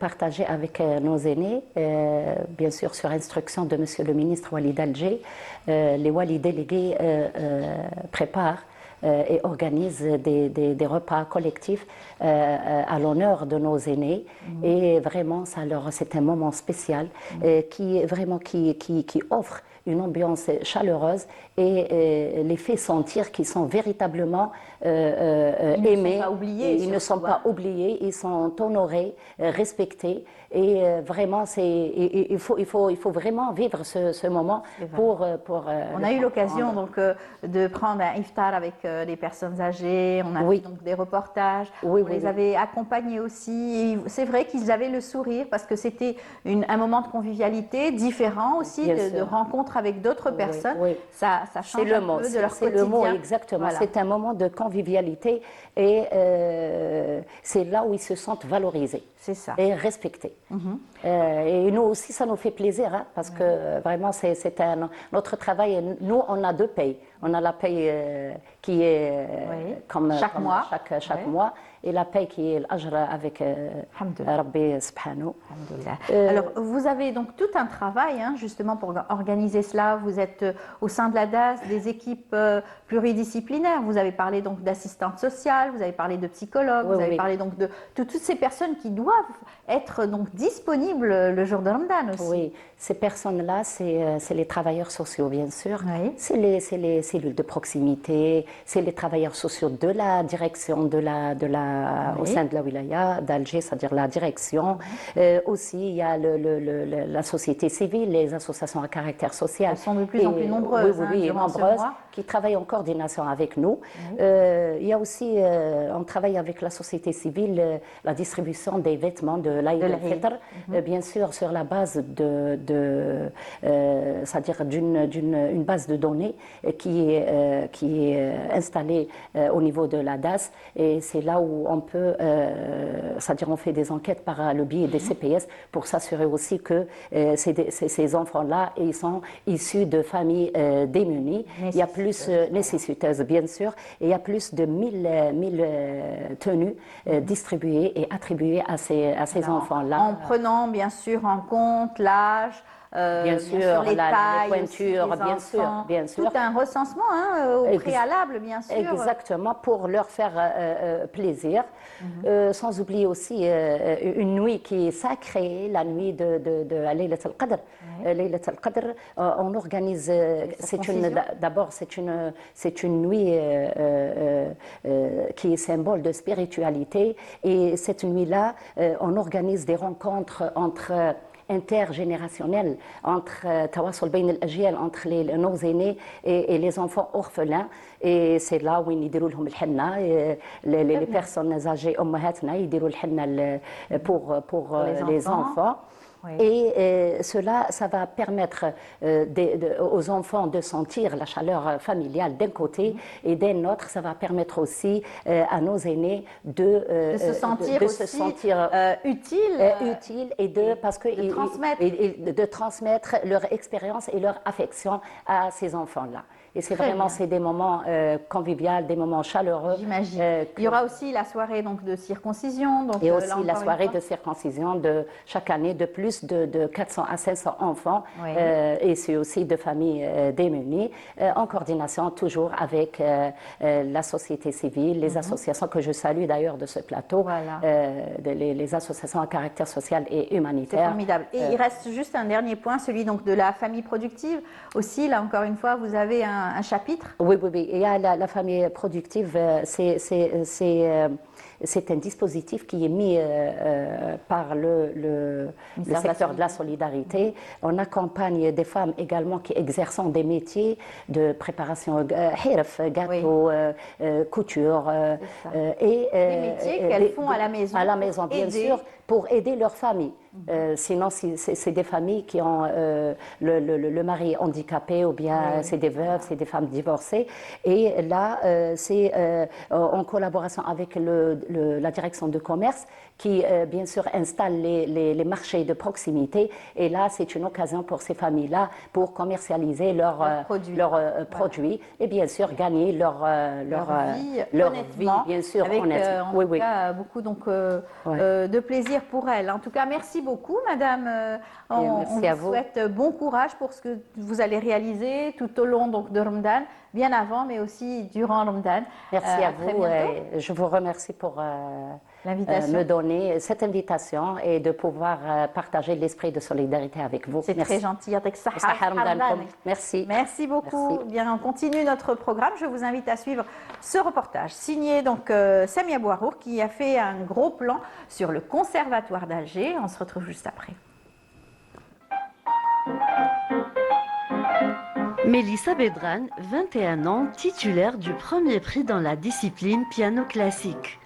partagés avec nos aînés, bien sûr sur instruction de Monsieur le ministre Wali d'Alger. Les Wali délégués préparent et organisent des repas collectifs à l'honneur de nos aînés, et vraiment c'est un moment spécial qui offre une ambiance chaleureuse et les fait sentir qu'ils sont véritablement aimés. Ils ne sont pas oubliés, ils sont honorés, respectés, et vraiment il faut vraiment vivre ce moment pour on a eu l'occasion donc de prendre un iftar avec les personnes âgées, on a fait donc des reportages, on les avait accompagnés aussi, et c'est vrai qu'ils avaient le sourire parce que c'était un moment de convivialité différent aussi, de rencontre avec d'autres personnes. Ça change un peu de leur quotidien. C'est le mot exactement. Voilà. C'est un moment de convivialité, et c'est là où ils se sentent valorisés et respectés. Et nous aussi, ça nous fait plaisir, hein, parce que vraiment, c'est notre travail. Nous, on a deux payes. On a la paye qui est chaque mois, et la paix qui est l'ajra avec Alhamdulillah. Rabbi subhanahu. Alhamdulillah. Alors, vous avez donc tout un travail justement pour organiser cela. Vous êtes au sein de la DAS des équipes pluridisciplinaires. Vous avez parlé donc d'assistantes sociales, vous avez parlé de psychologues, Oui, vous avez oui. parlé donc de toutes ces personnes qui doivent être donc disponibles le jour de Ramadan aussi. Oui, ces personnes-là, c'est les travailleurs sociaux, bien sûr. Oui. C'est les cellules de proximité, c'est les travailleurs sociaux de la direction au Oui. sein de la wilaya d'Alger, c'est-à-dire la direction. Aussi, il y a la société civile, les associations à caractère social. Elles sont de plus en plus nombreuses, oui, durant ce nombreuses, mois. qui travaillent en coordination avec nous. Il y a aussi, on travaille avec la société civile, la distribution des vêtements de l'Aïd al-Fitr, bien sûr sur la base c'est-à-dire une base de données qui est installée au niveau de la DAS, et c'est là où on peut, c'est-à-dire on fait des enquêtes par le biais des CPS pour s'assurer aussi que ces enfants-là, ils sont issus de familles démunies. Il y a plus nécessiteuses, bien sûr, et il y a plus de 1000 tenues distribuées et attribuées à ces enfants-là. En prenant bien sûr en compte l'âge, Bien sûr, les les tailles, pointures, aussi des bien sûr, enfants. bien sûr. Tout un recensement au préalable, bien sûr. Exactement, pour leur faire plaisir. Sans oublier aussi une nuit qui est sacrée, la nuit de Laylat al-Qadr. Laylat al-Qadr, on organise, d'abord c'est une nuit qui est symbole de spiritualité, et cette nuit-là, on organise des rencontres intergénérationnel, entre Tawassul Bayn al-Ajyal, entre nos aînés et les enfants orphelins. Et c'est là où ils يديروا لهم الحنة, les personnes âgées أمهاتنا يديروا الحنة pour les enfants. Oui. Et cela, ça va permettre aux enfants de sentir la chaleur familiale d'un côté, et d'un autre, ça va permettre aussi à nos aînés de se sentir utile, et de transmettre leur expérience et leur affection à ces enfants-là. Et c'est vraiment des moments conviviaux, des moments chaleureux. J'imagine. Il y aura aussi la soirée donc, de circoncision. Donc, et aussi la soirée de circoncision de chaque année de plus de 400 à 500 enfants. Oui. Et c'est aussi de familles démunies, en coordination toujours avec la société civile, les associations que je salue d'ailleurs de ce plateau, Voilà. les associations à caractère social et humanitaire. C'est formidable. Et il reste juste un dernier point, celui donc de la famille productive. Aussi, là encore une fois, vous avez un chapitre. Oui. Il y a la famille productive, c'est un dispositif qui est mis par le secteur de la solidarité. On accompagne des femmes également qui exercent des métiers de préparation, gâteau, couture. Des métiers qu'elles font à la maison. À la maison, bien sûr, pour aider leur famille. Sinon, c'est des familles qui ont le mari handicapé, ou bien c'est des veuves, c'est des femmes divorcées. Et là, c'est en collaboration avec la direction de commerce qui, bien sûr, installe les marchés de proximité. Et là, c'est une occasion pour ces familles-là pour commercialiser leurs produits et, bien sûr, gagner leur vie, bien sûr, avec honnêtement. en tout cas, beaucoup donc, de plaisir pour elles. En tout cas, merci beaucoup, madame. On vous souhaite bon courage pour ce que vous allez réaliser tout au long donc, de Ramadan, bien avant, mais aussi durant Ramadan. Merci à vous. Je vous remercie pour me donner cette invitation et de pouvoir partager l'esprit de solidarité avec vous. C'est très gentil. Merci. Merci beaucoup. Merci. Bien, on continue notre programme. Je vous invite à suivre ce reportage signé donc Samia Bouarour, qui a fait un gros plan sur le Conservatoire d'Alger. On se retrouve juste après. Mélissa Bedran, 21 ans, titulaire du premier prix dans la discipline piano classique.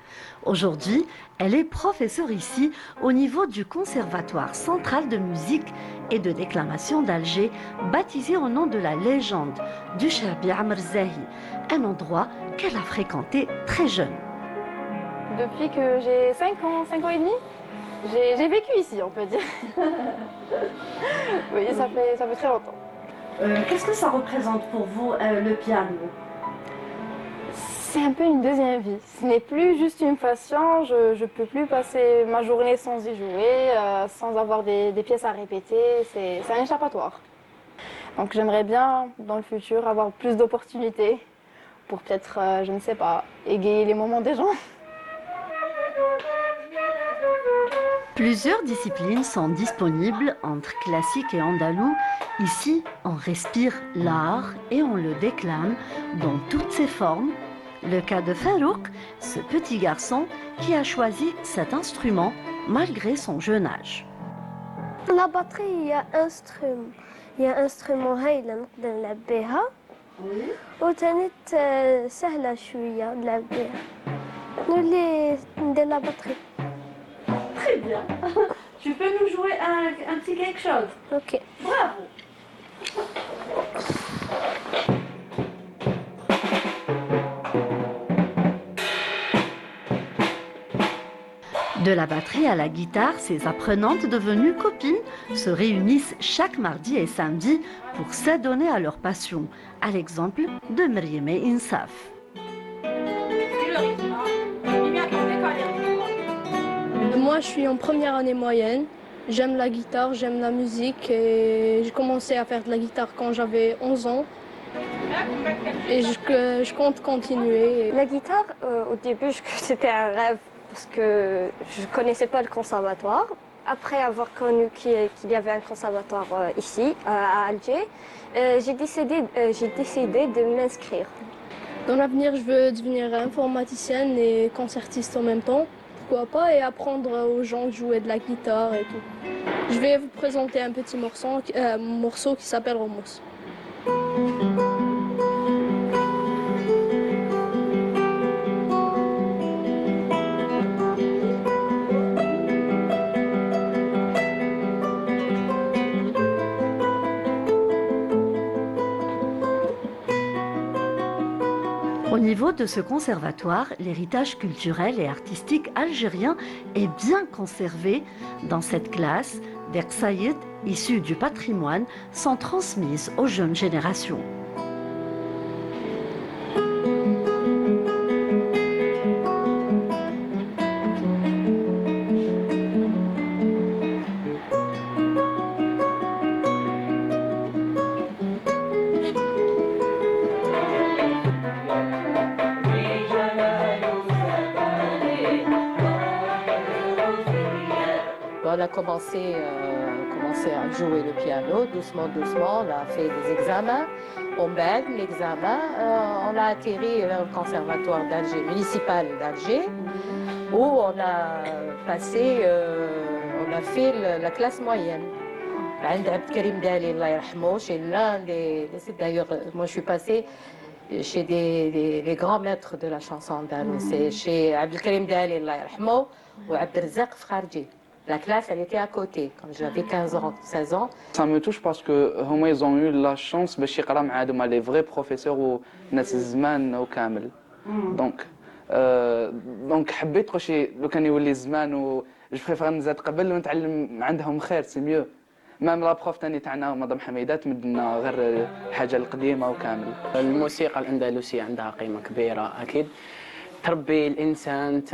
Aujourd'hui, elle est professeure ici au niveau du Conservatoire central de musique et de déclamation d'Alger, baptisé au nom de la légende du Chabi Amr Zahi, un endroit qu'elle a fréquenté très jeune. Depuis que j'ai 5 ans et demi, j'ai vécu ici, on peut dire. Oui, ça fait très longtemps. Qu'est-ce que ça représente pour vous, le piano? C'est un peu une deuxième vie. Ce n'est plus juste une passion. Je ne peux plus passer ma journée sans y jouer, sans avoir des pièces à répéter. C'est un échappatoire. Donc j'aimerais bien, dans le futur, avoir plus d'opportunités pour peut-être, je ne sais pas, égayer les moments des gens. Plusieurs disciplines sont disponibles entre classique et andalou. Ici, on respire l'art et on le déclame dans toutes ses formes. Le cas de Farouk, ce petit garçon qui a choisi cet instrument malgré son jeune âge. La batterie, il y a un instrument هايلة نقدر نلعب بها وتانيت سهلة شوية نلعب بها نولي ندير لا batterie. Très bien. Tu peux nous jouer un petit quelque chose? Ok. Bravo. De la batterie à la guitare, ces apprenantes devenues copines se réunissent chaque mardi et samedi pour s'adonner à leur passion, à l'exemple de Mrieme Insaf. Moi, je suis en première année moyenne. J'aime la guitare, j'aime la musique et j'ai commencé à faire de la guitare quand j'avais 11 ans. Et je compte continuer. La guitare, au début, c'était un rêve parce que je ne connaissais pas le conservatoire. Après avoir connu qu'il y avait un conservatoire ici, à Alger, j'ai décidé de m'inscrire. Dans l'avenir, je veux devenir informaticienne et concertiste en même temps. Pourquoi pas, et apprendre aux gens de jouer de la guitare et tout. Je vais vous présenter un petit morceau qui s'appelle Romos. Au niveau de ce conservatoire, l'héritage culturel et artistique algérien est bien conservé. Dans cette classe, des qsaïd issus du patrimoine sont transmises aux jeunes générations. On a commencé à jouer le piano doucement, on a fait des examens. On baigne l'examen, on a atterri au conservatoire d'Alger, municipal d'Alger, où on a passé, on a fait la classe moyenne. عند عبد الكريم دالي الله يرحمه, chez l'un des, d'ailleurs moi je suis passée chez les grands maîtres de la chanson andalouse, c'est chez Abd el-Karim Dali Allah yarhamou ou Abd el-Razzaq Fkharji. La classe, elle était à côté, quand j'avais 15 ans, 16 ans. Ça me touche parce que ils ont eu la chance de يقراو معاهم les vrais professeurs وناس الزمان وكامل. دونك حبيت شي لو كان يولي الزمان و جو بريفير نزاد قبل ونتعلم عندهم خير سي ميو. مام لا بروف ثاني تاعنا مدام حميدة تمدنا غير الحاجه القديمه وكامل. الموسيقى الأندلسية عندها قيمة كبيرة أكيد. تربي الانسان،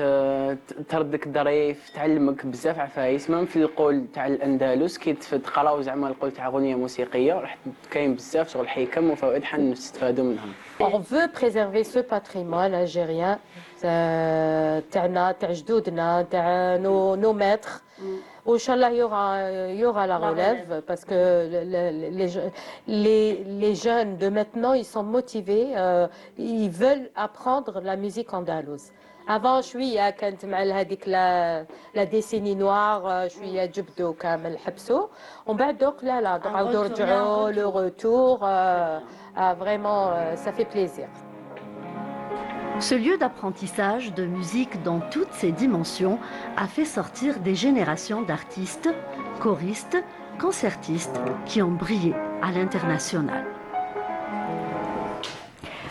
تردك ظريف، تعلمك بزاف عفايس. مام في القول تاع الاندلس كي تقراو زعما القول تاع اغنيه موسيقيه راح كاين بزاف شغل حكم وفوائد حنستفادوا منهم. On veut préserver ce patrimoine algérien تاعنا تاع جدودنا تاع nos maîtres. Inch'Allah, il y aura la relève parce que les jeunes de maintenant, ils sont motivés, ils veulent apprendre la musique andalouse. Avant, شوية كانت مع هذيك la décennie noire, شوية جبدوا كامل حبسوا. ومن بعد دوك لا عاودوا رجعوا le retour, vraiment ça fait plaisir. Ce lieu d'apprentissage de musique dans toutes ses dimensions a fait sortir des générations d'artistes, choristes, concertistes qui ont brillé à l'international.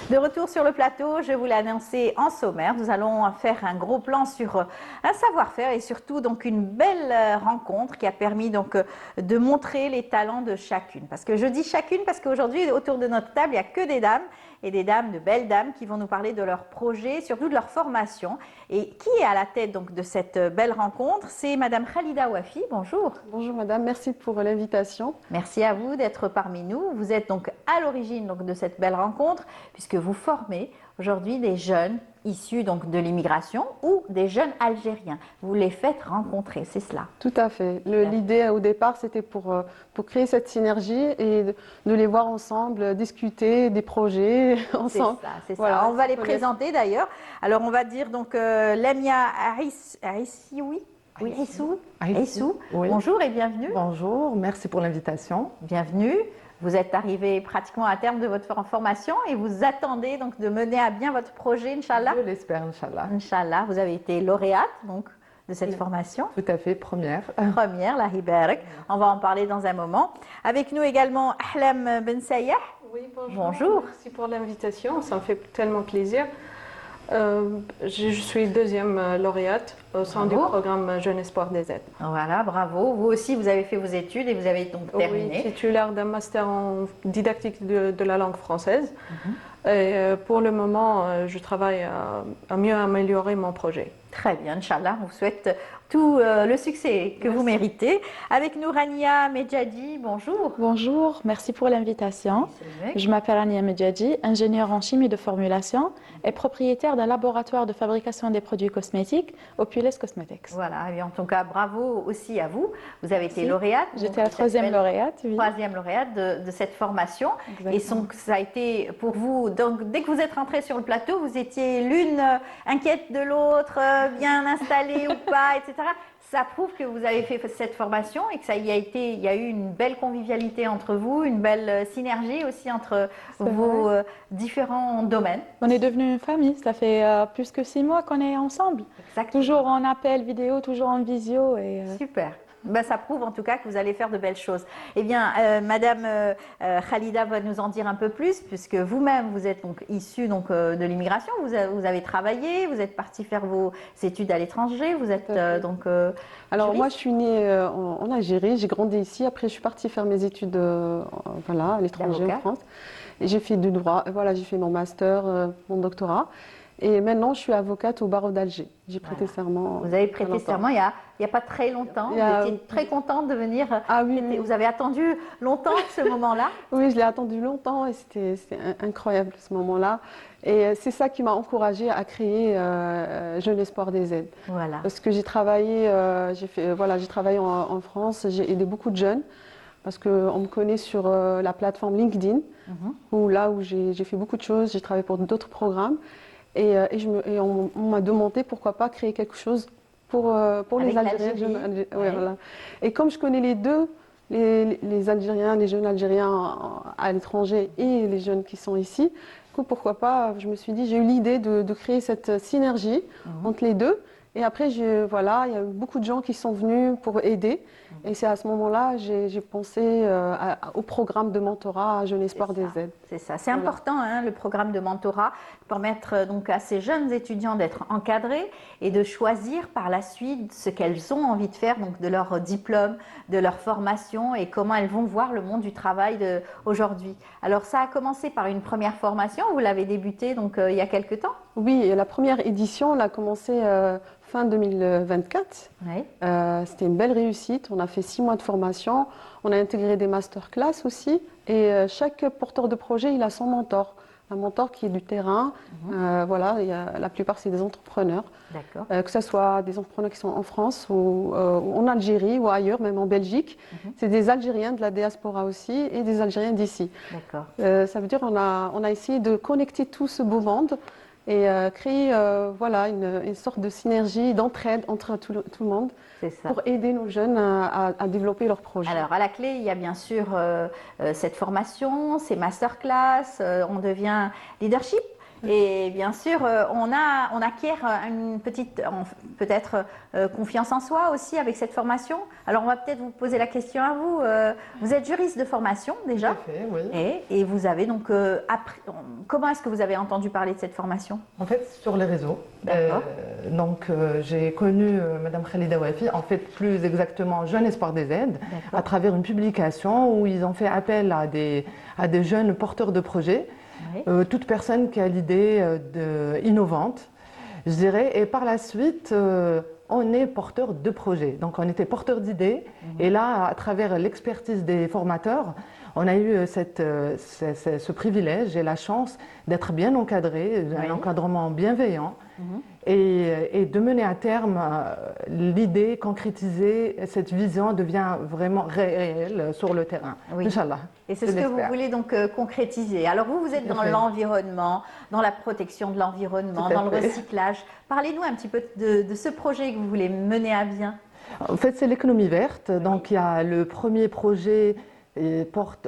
De retour sur le plateau, je vous l'ai annoncé en sommaire, nous allons faire un gros plan sur un savoir-faire et surtout donc une belle rencontre qui a permis donc de montrer les talents de chacune. Parce que je dis chacune parce qu'aujourd'hui autour de notre table il n'y a que des dames et des dames, de belles dames qui vont nous parler de leurs projets, surtout de leur formation. Et qui est à la tête donc de cette belle rencontre? C'est Madame Khalida Wafi. Bonjour. Bonjour Madame, merci pour l'invitation. Merci à vous d'être parmi nous. Vous êtes donc à l'origine donc de cette belle rencontre puisque vous formez aujourd'hui des jeunes issus donc de l'immigration ou des jeunes Algériens. Vous les faites rencontrer, c'est cela? Tout à fait. L'idée au départ, c'était pour créer cette synergie et de les voir ensemble, discuter des projets ensemble. C'est ça, voilà, on va les présenter d'ailleurs. Alors on va dire donc Lamia Aissioui. Oui, Aissou. Oui. Bonjour et bienvenue. Bonjour, merci pour l'invitation. Bienvenue. Vous êtes arrivé pratiquement à terme de votre formation et vous attendez donc de mener à bien votre projet, Inch'Allah. Je l'espère, Inch'Allah. Inch'Allah, vous avez été lauréate donc de cette formation. Tout à fait, première. Première, la Hibarak. On va en parler dans un moment. Avec nous également Ahlam Ben Sayah. Oui, bonjour. Bonjour. Merci pour l'invitation, ça me fait tellement plaisir. Je suis deuxième lauréate au sein du programme Jeune Espoir des Aides. Voilà, bravo. Vous aussi, vous avez fait vos études et vous avez donc terminé. Oui, titulaire d'un master en didactique de la langue française. Et pour le moment, je travaille à mieux améliorer mon projet. Très bien, Inch'Allah. On vous souhaite tout le succès que vous méritez. Avec nous, Rania Medjadi, bonjour. Bonjour, merci pour l'invitation. Je m'appelle Rania Medjadi, ingénieure en chimie de formulation et propriétaire d'un laboratoire de fabrication des produits cosmétiques, Opules Cosmetics. Voilà, et en tout cas, bravo aussi à vous. Vous avez été lauréate. J'étais la troisième lauréate. Oui. Troisième lauréate de cette formation. Exactement. Et donc, ça a été pour vous, donc dès que vous êtes rentrée sur le plateau, vous étiez l'une inquiète de l'autre, bien installée ou pas, etc. Ça prouve que vous avez fait cette formation et que ça y a été, il y a eu une belle convivialité entre vous, une belle synergie aussi entre vos différents domaines. On est devenus une famille, ça fait plus que 6 mois qu'on est ensemble. Exactement. Toujours en appel vidéo, toujours en visio. Et, Super. Ben, ça prouve en tout cas que vous allez faire de belles choses. Eh bien, Madame Khalida va nous en dire un peu plus, puisque vous-même, vous êtes donc issue donc, de l'immigration, vous avez travaillé, vous êtes partie faire vos études à l'étranger, vous êtes donc Alors juriste. moi, je suis née en Algérie, j'ai grandi ici, après je suis partie faire mes études voilà, à l'étranger en France. Et j'ai fait du droit, voilà, j'ai fait mon master, mon doctorat. Et maintenant, je suis avocate au barreau d'Alger. J'ai prêté serment. Vous avez prêté serment il n'y a pas très longtemps. Vous étiez très contente de venir. Ah oui, oui. Vous avez attendu longtemps ce moment-là. Oui, je l'ai attendu longtemps et c'était incroyable ce moment-là. Et c'est ça qui m'a encouragée à créer Jeune Espoir des Aides. Voilà. Parce que j'ai travaillé, j'ai travaillé en France, j'ai aidé beaucoup de jeunes. Parce qu'on me connaît sur la plateforme LinkedIn, où j'ai fait beaucoup de choses, j'ai travaillé pour d'autres programmes. Et on m'a demandé pourquoi pas créer quelque chose pour les Algériens. Voilà. Et comme je connais les deux, les Algériens, les jeunes Algériens à l'étranger et les jeunes qui sont ici, pourquoi pas, je me suis dit, j'ai eu l'idée de créer cette synergie entre les deux. Et après, il y a eu beaucoup de gens qui sont venus pour aider. Et c'est à ce moment-là j'ai pensé au programme de mentorat à Jeune Espoir des Aides. C'est ça, c'est important, hein, le programme de mentorat, permettre donc à ces jeunes étudiants d'être encadrés et de choisir par la suite ce qu'elles ont envie de faire, donc de leur diplôme, de leur formation et comment elles vont voir le monde du travail aujourd'hui. Alors ça a commencé par une première formation, vous l'avez débuté donc il y a quelques temps? Oui, la première édition, on a commencé fin 2024. Oui. C'était une belle réussite. On a fait 6 mois de formation. On a intégré des masterclass aussi. Et chaque porteur de projet, il a son mentor. Un mentor qui est du terrain. Voilà, la plupart, c'est des entrepreneurs. D'accord. Que ce soit des entrepreneurs qui sont en France ou en Algérie ou ailleurs, même en Belgique. C'est des Algériens de la diaspora aussi et des Algériens d'ici. D'accord. Ça veut dire qu'on a essayé de connecter tout ce beau monde et créer une sorte de synergie, d'entraide entre tout le monde pour aider nos jeunes à développer leurs projets. Alors à la clé, il y a bien sûr cette formation, ces masterclass, on devient leadership. Et bien sûr, on acquiert une petite, peut-être confiance en soi aussi avec cette formation. Alors, on va peut-être vous poser la question à vous. Vous êtes juriste de formation déjà. Tout à fait, oui. Et vous avez donc appris. Comment est-ce que vous avez entendu parler de cette formation? En fait, sur les réseaux. J'ai connu Madame Khalida Wafi, en fait, plus exactement Jeune Espoir des Aides, à travers une publication où ils ont fait appel à des jeunes porteurs de projets. toute personne qui a l'idée innovante, je dirais. Et par la suite, on est porteur de projets. Donc on était porteur d'idées. Et là, à travers l'expertise des formateurs, on a eu ce privilège et la chance d'être bien encadré, un encadrement bienveillant. Et de mener à terme l'idée, concrétiser, cette vision devient vraiment réelle sur le terrain. Inch'Allah. Et c'est ce que vous voulez donc concrétiser. Alors vous êtes dans l'environnement, dans la protection de l'environnement, dans le recyclage. Parlez-nous un petit peu de ce projet que vous voulez mener à bien. En fait, c'est l'économie verte. Donc il y a le premier projet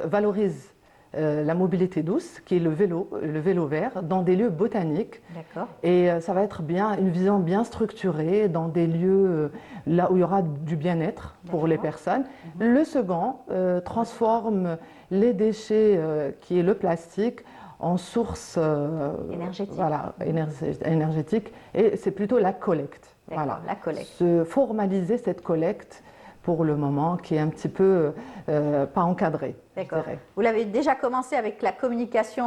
valorise la mobilité douce, qui est le vélo vert, dans des lieux botaniques. D'accord. Et ça va être une vision bien structurée, dans des lieux là où il y aura du bien-être pour les personnes. Le second transforme les déchets, qui est le plastique, en source énergétique. Et c'est plutôt la collecte. Voilà. La collecte. Se formaliser cette collecte pour le moment, qui est un petit peu pas encadré. D'accord. Vous l'avez déjà commencé avec la communication,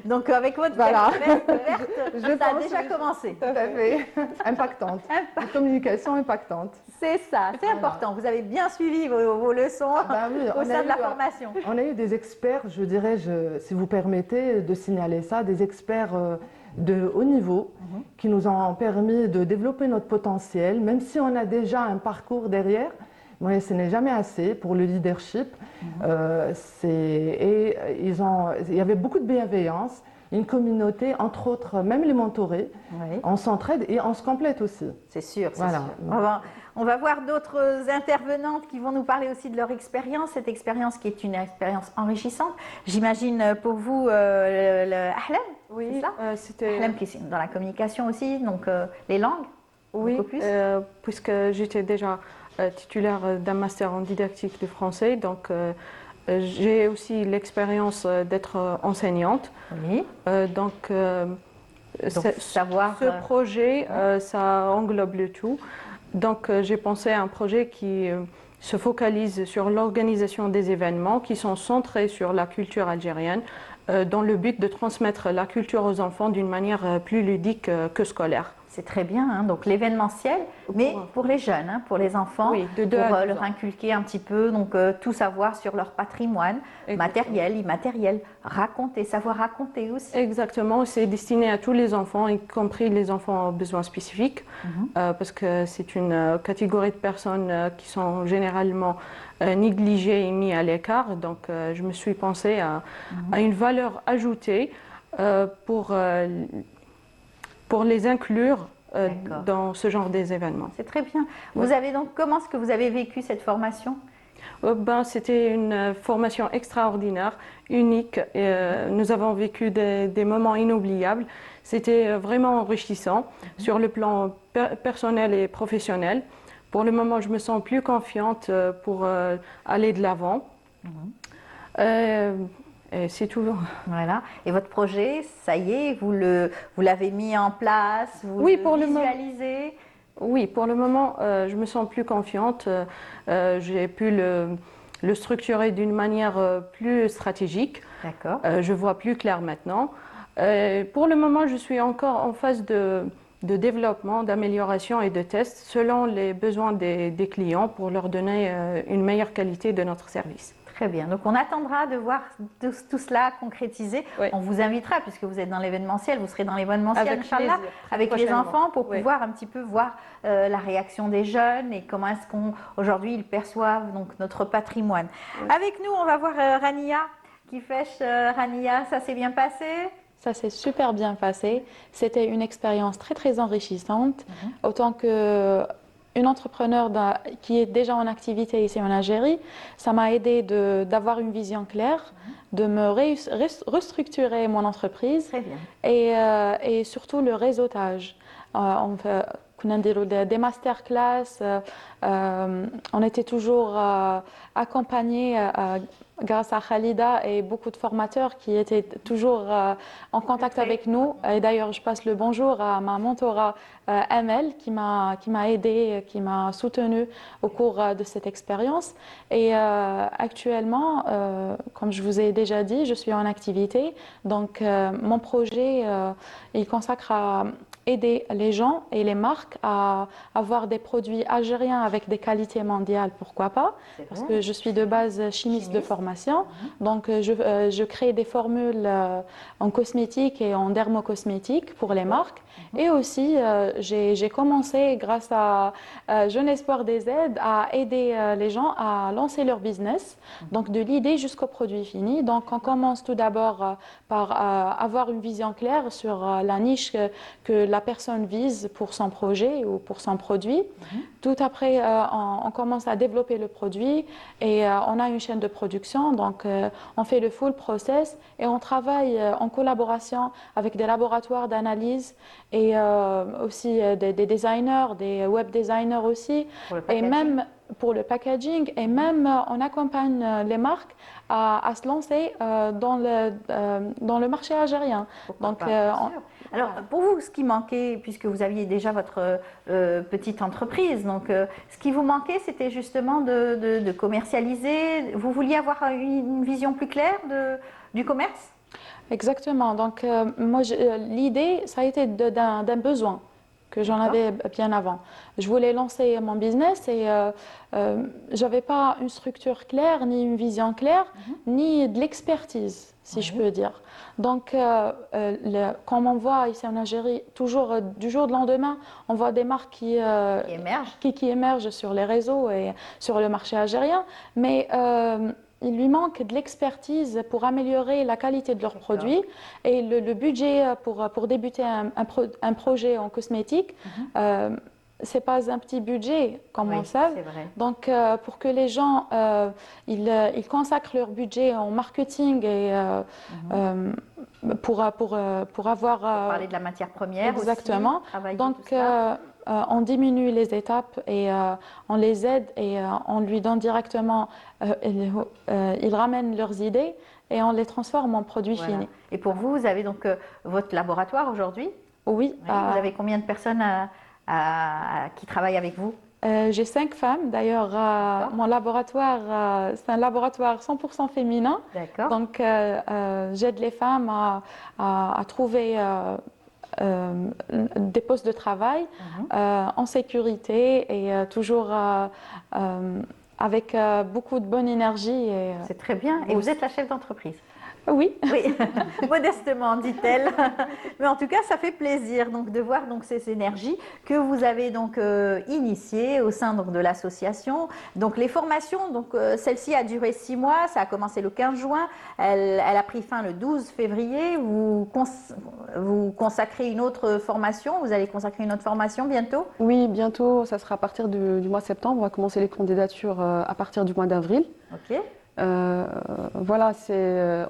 donc avec votre veste verte, ça a déjà commencé. Tout à fait. Impactante. Une communication impactante. C'est ça, c'est important. Vous avez bien suivi vos leçons au sein de la formation. On a eu des experts, je dirais, si vous permettez de signaler ça, des experts de haut niveau qui nous ont permis de développer notre potentiel, même si on a déjà un parcours derrière. Mais ce n'est jamais assez pour le leadership. Il y avait beaucoup de bienveillance, une communauté, entre autres, même les mentorés. On s'entraide et on se complète aussi. C'est sûr, c'est voilà. sûr. On va voir d'autres intervenantes qui vont nous parler aussi de leur expérience, cette expérience qui est une expérience enrichissante. J'imagine pour vous, le Ahlam, oui, c'était Ahlam qui est dans la communication aussi, donc les langues. Oui, puisque j'étais déjà titulaire d'un master en didactique du français, donc j'ai aussi l'expérience d'être enseignante. Oui. Donc ce projet, ça englobe le tout. Donc j'ai pensé à un projet qui se focalise sur l'organisation des événements qui sont centrés sur la culture algérienne, dans le but de transmettre la culture aux enfants d'une manière plus ludique que scolaire. C'est très bien, hein, donc l'événementiel, mais pour les jeunes, hein, pour les enfants, pour leur inculquer un petit peu tout savoir sur leur patrimoine, matériel, immatériel, savoir raconter aussi. Exactement, c'est destiné à tous les enfants, y compris les enfants aux besoins spécifiques, parce que c'est une catégorie de personnes qui sont généralement négligées et mises à l'écart. Donc je me suis pensée à une valeur ajoutée pour les inclure dans ce genre d'événements. C'est très bien. Vous avez donc, comment est-ce que vous avez vécu cette formation? C'était une formation extraordinaire, unique. Nous avons vécu des moments inoubliables. C'était vraiment enrichissant sur le plan personnel et professionnel. Pour le moment, je me sens plus confiante pour aller de l'avant. Et c'est tout. Voilà. Et votre projet, ça y est, vous l'avez mis en place, vous le visualisez? Oui, pour le moment, je me sens plus confiante. J'ai pu le structurer d'une manière plus stratégique. D'accord. Je vois plus clair maintenant. Pour le moment, je suis encore en phase de développement, d'amélioration et de test selon les besoins des clients pour leur donner une meilleure qualité de notre service. Très bien. Donc, on attendra de voir tout cela concrétisé. Oui. On vous invitera, puisque vous êtes dans l'événementiel, vous serez dans l'événementiel, Inch'Allah, avec les enfants pour pouvoir un petit peu voir la réaction des jeunes et comment est-ce qu'aujourd'hui ils perçoivent donc, notre patrimoine. Oui. Avec nous, on va voir Rania qui fêche. Rania, ça s'est bien passé? Ça s'est super bien passé. C'était une expérience très, très enrichissante. Autant que une entrepreneure qui est déjà en activité ici en Algérie, ça m'a aidé d'avoir une vision claire, de me restructurer mon entreprise. Très bien. Et surtout le réseautage. On fait des masterclass, on était toujours accompagnés grâce à Khalida et beaucoup de formateurs qui étaient toujours en contact avec nous. Et d'ailleurs, je passe le bonjour à ma mentora Amel qui m'a aidée, qui m'a soutenue au cours de cette expérience. Et actuellement, comme je vous ai déjà dit, je suis en activité. Donc, mon projet, il consacre à aider les gens et les marques à avoir des produits algériens avec des qualités mondiales, pourquoi pas, parce que je suis de base chimiste de formation, donc je crée des formules en cosmétique et en dermocosmétique pour les marques, et aussi j'ai commencé grâce à Jeune Espoir des Aides à aider les gens à lancer leur business, donc de l'idée jusqu'au produit fini. Donc on commence tout d'abord par avoir une vision claire sur la niche que la personne vise pour son projet ou pour son produit. Tout après, on commence à développer le produit et on a une chaîne de production. Donc, on fait le full process et on travaille en collaboration avec des laboratoires d'analyse et aussi des designers, des web designers aussi. Et même pour le packaging, et même on accompagne les marques à se lancer dans le marché algérien. Donc, alors, pour vous, ce qui manquait, puisque vous aviez déjà votre petite entreprise, donc ce qui vous manquait, c'était justement de commercialiser. Vous vouliez avoir une vision plus claire du commerce? Exactement. Donc, moi, l'idée, ça a été d'un besoin que j'en avais bien avant. Je voulais lancer mon business et je n'avais pas une structure claire, ni une vision claire, ni de l'expertise, si je peux dire. Donc, comme on voit ici en Algérie, toujours du jour au lendemain, on voit des marques qui émergent sur les réseaux et sur le marché algérien, mais il lui manque de l'expertise pour améliorer la qualité de leurs produits et le budget pour débuter un projet en cosmétique. C'est pas un petit budget, comme on sait. Donc, pour que les gens ils consacrent leur budget en marketing et pour avoir parler de la matière première exactement. Aussi, donc, on diminue les étapes et on les aide et on lui donne directement. Ils ramènent leurs idées et on les transforme en produits finis. Et pour vous, vous avez donc votre laboratoire aujourd'hui? Oui. Vous avez combien de personnes qui travaillent avec vous? J'ai 5 femmes. D'ailleurs, mon laboratoire, c'est un laboratoire 100% féminin. Donc, j'aide les femmes à trouver des postes de travail en sécurité et toujours avec beaucoup de bonne énergie. C'est très bien. Et vous êtes la chef d'entreprise? Oui. Oui, modestement, dit-elle. Mais en tout cas, ça fait plaisir donc, de voir donc, ces énergies que vous avez donc, initiées au sein donc, de l'association. Donc les formations, donc, celle-ci a duré 6 mois, ça a commencé le 15 juin, elle a pris fin le 12 février. Vous consacrez une autre formation, vous allez consacrer une autre formation bientôt? Oui, bientôt, ça sera à partir du mois de septembre. On va commencer les candidatures à partir du mois d'avril. Ok. Voilà,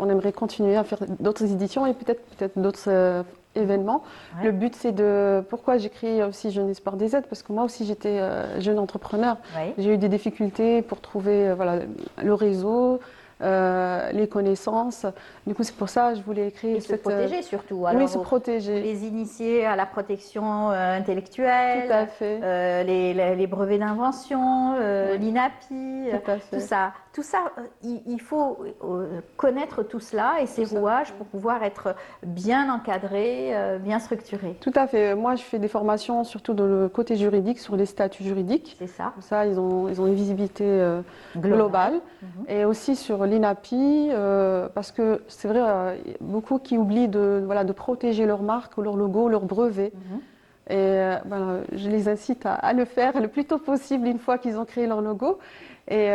on aimerait continuer à faire d'autres éditions et peut-être d'autres événements. Le but, c'est pourquoi j'ai créé aussi Jeune Espoir des Aides, parce que moi aussi j'étais jeune entrepreneur. J'ai eu des difficultés pour trouver le réseau, les connaissances. Du coup, c'est pour ça que je voulais créer se protéger surtout. Alors, oui, se protéger. Les initier à la protection intellectuelle. Tout à fait. Les brevets d'invention, l'INAPI, tout ça. Tout ça, il faut connaître tout cela et ces rouages pour pouvoir être bien encadré, bien structuré. Tout à fait. Moi, je fais des formations surtout dans le côté juridique, sur les statuts juridiques. C'est ça. Comme ça, ils ont une visibilité globale. Et aussi sur l'INAPI, parce que c'est vrai, beaucoup qui oublient de protéger leur marque, leur logo, leur brevet. Et je les incite à le faire le plus tôt possible une fois qu'ils ont créé leur logo. Et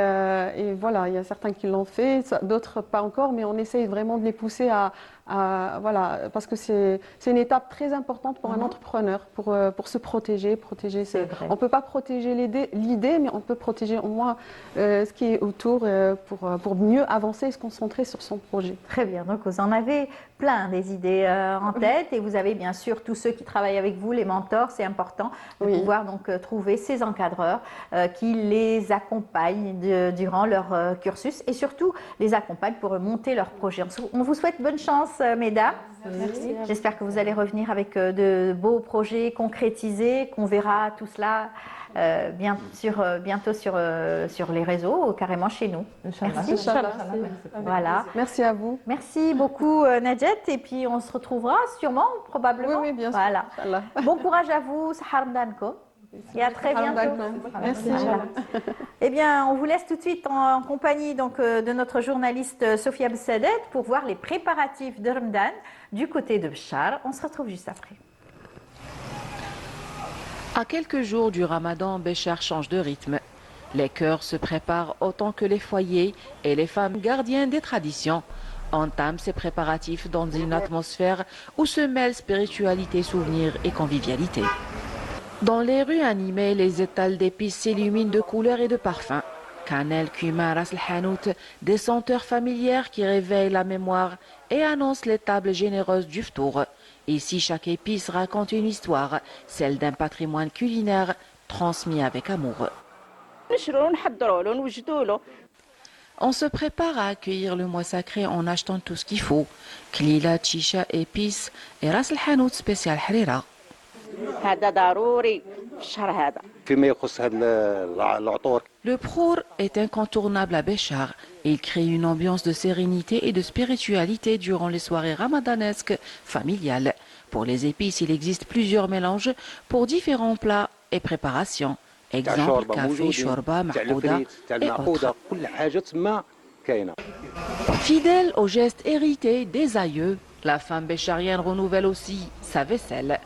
voilà, il y a certains qui l'ont fait, d'autres pas encore, mais on essaye vraiment de les pousser à voilà, parce que c'est une étape très importante pour un entrepreneur, pour se protéger. On ne peut pas protéger l'idée, mais on peut protéger au moins ce qui est autour pour mieux avancer et se concentrer sur son projet. Très bien, donc vous en avez plein des idées en tête et vous avez bien sûr tous ceux qui travaillent avec vous, les mentors, c'est important de pouvoir donc trouver ces encadreurs qui les accompagnent durant leur cursus et surtout les accompagnent pour monter leur projet. On vous souhaite bonne chance, mesdames. Merci. J'espère que vous allez revenir avec de beaux projets concrétisés, qu'on verra tout cela bientôt sur les réseaux, carrément chez nous. Merci. Voilà. Merci à vous. Merci beaucoup Najet et puis on se retrouvera sûrement, probablement. Oui, bien sûr. Voilà. Bon courage à vous, Sahar Danko. Et à très bientôt. Merci. Voilà. Eh bien, on vous laisse tout de suite en compagnie donc, de notre journaliste Sophia Bessadet pour voir les préparatifs de Ramadan du côté de Béchar. On se retrouve juste après. À quelques jours du Ramadan, Béchar change de rythme. Les cœurs se préparent autant que les foyers et les femmes gardiennes des traditions entament ces préparatifs dans une atmosphère où se mêlent spiritualité, souvenirs et convivialité. Dans les rues animées, les étals d'épices s'illuminent de couleurs et de parfums. Cannelle, cumin, ras el-hanout, des senteurs familières qui réveillent la mémoire et annoncent les tables généreuses du ftour. Ici, chaque épice raconte une histoire, celle d'un patrimoine culinaire transmis avec amour. On se prépare à accueillir le mois sacré en achetant tout ce qu'il faut. Klila, chicha, épices et ras el-hanout spécial harira. Le prour est incontournable à Béchar. Il crée une ambiance de sérénité et de spiritualité durant les soirées ramadanesques familiales. Pour les épices, il existe plusieurs mélanges pour différents plats et préparations. Exemple, café, shorba, mahouda et autres. Fidèle aux gestes hérités des aïeux, la femme bécharienne renouvelle aussi sa vaisselle.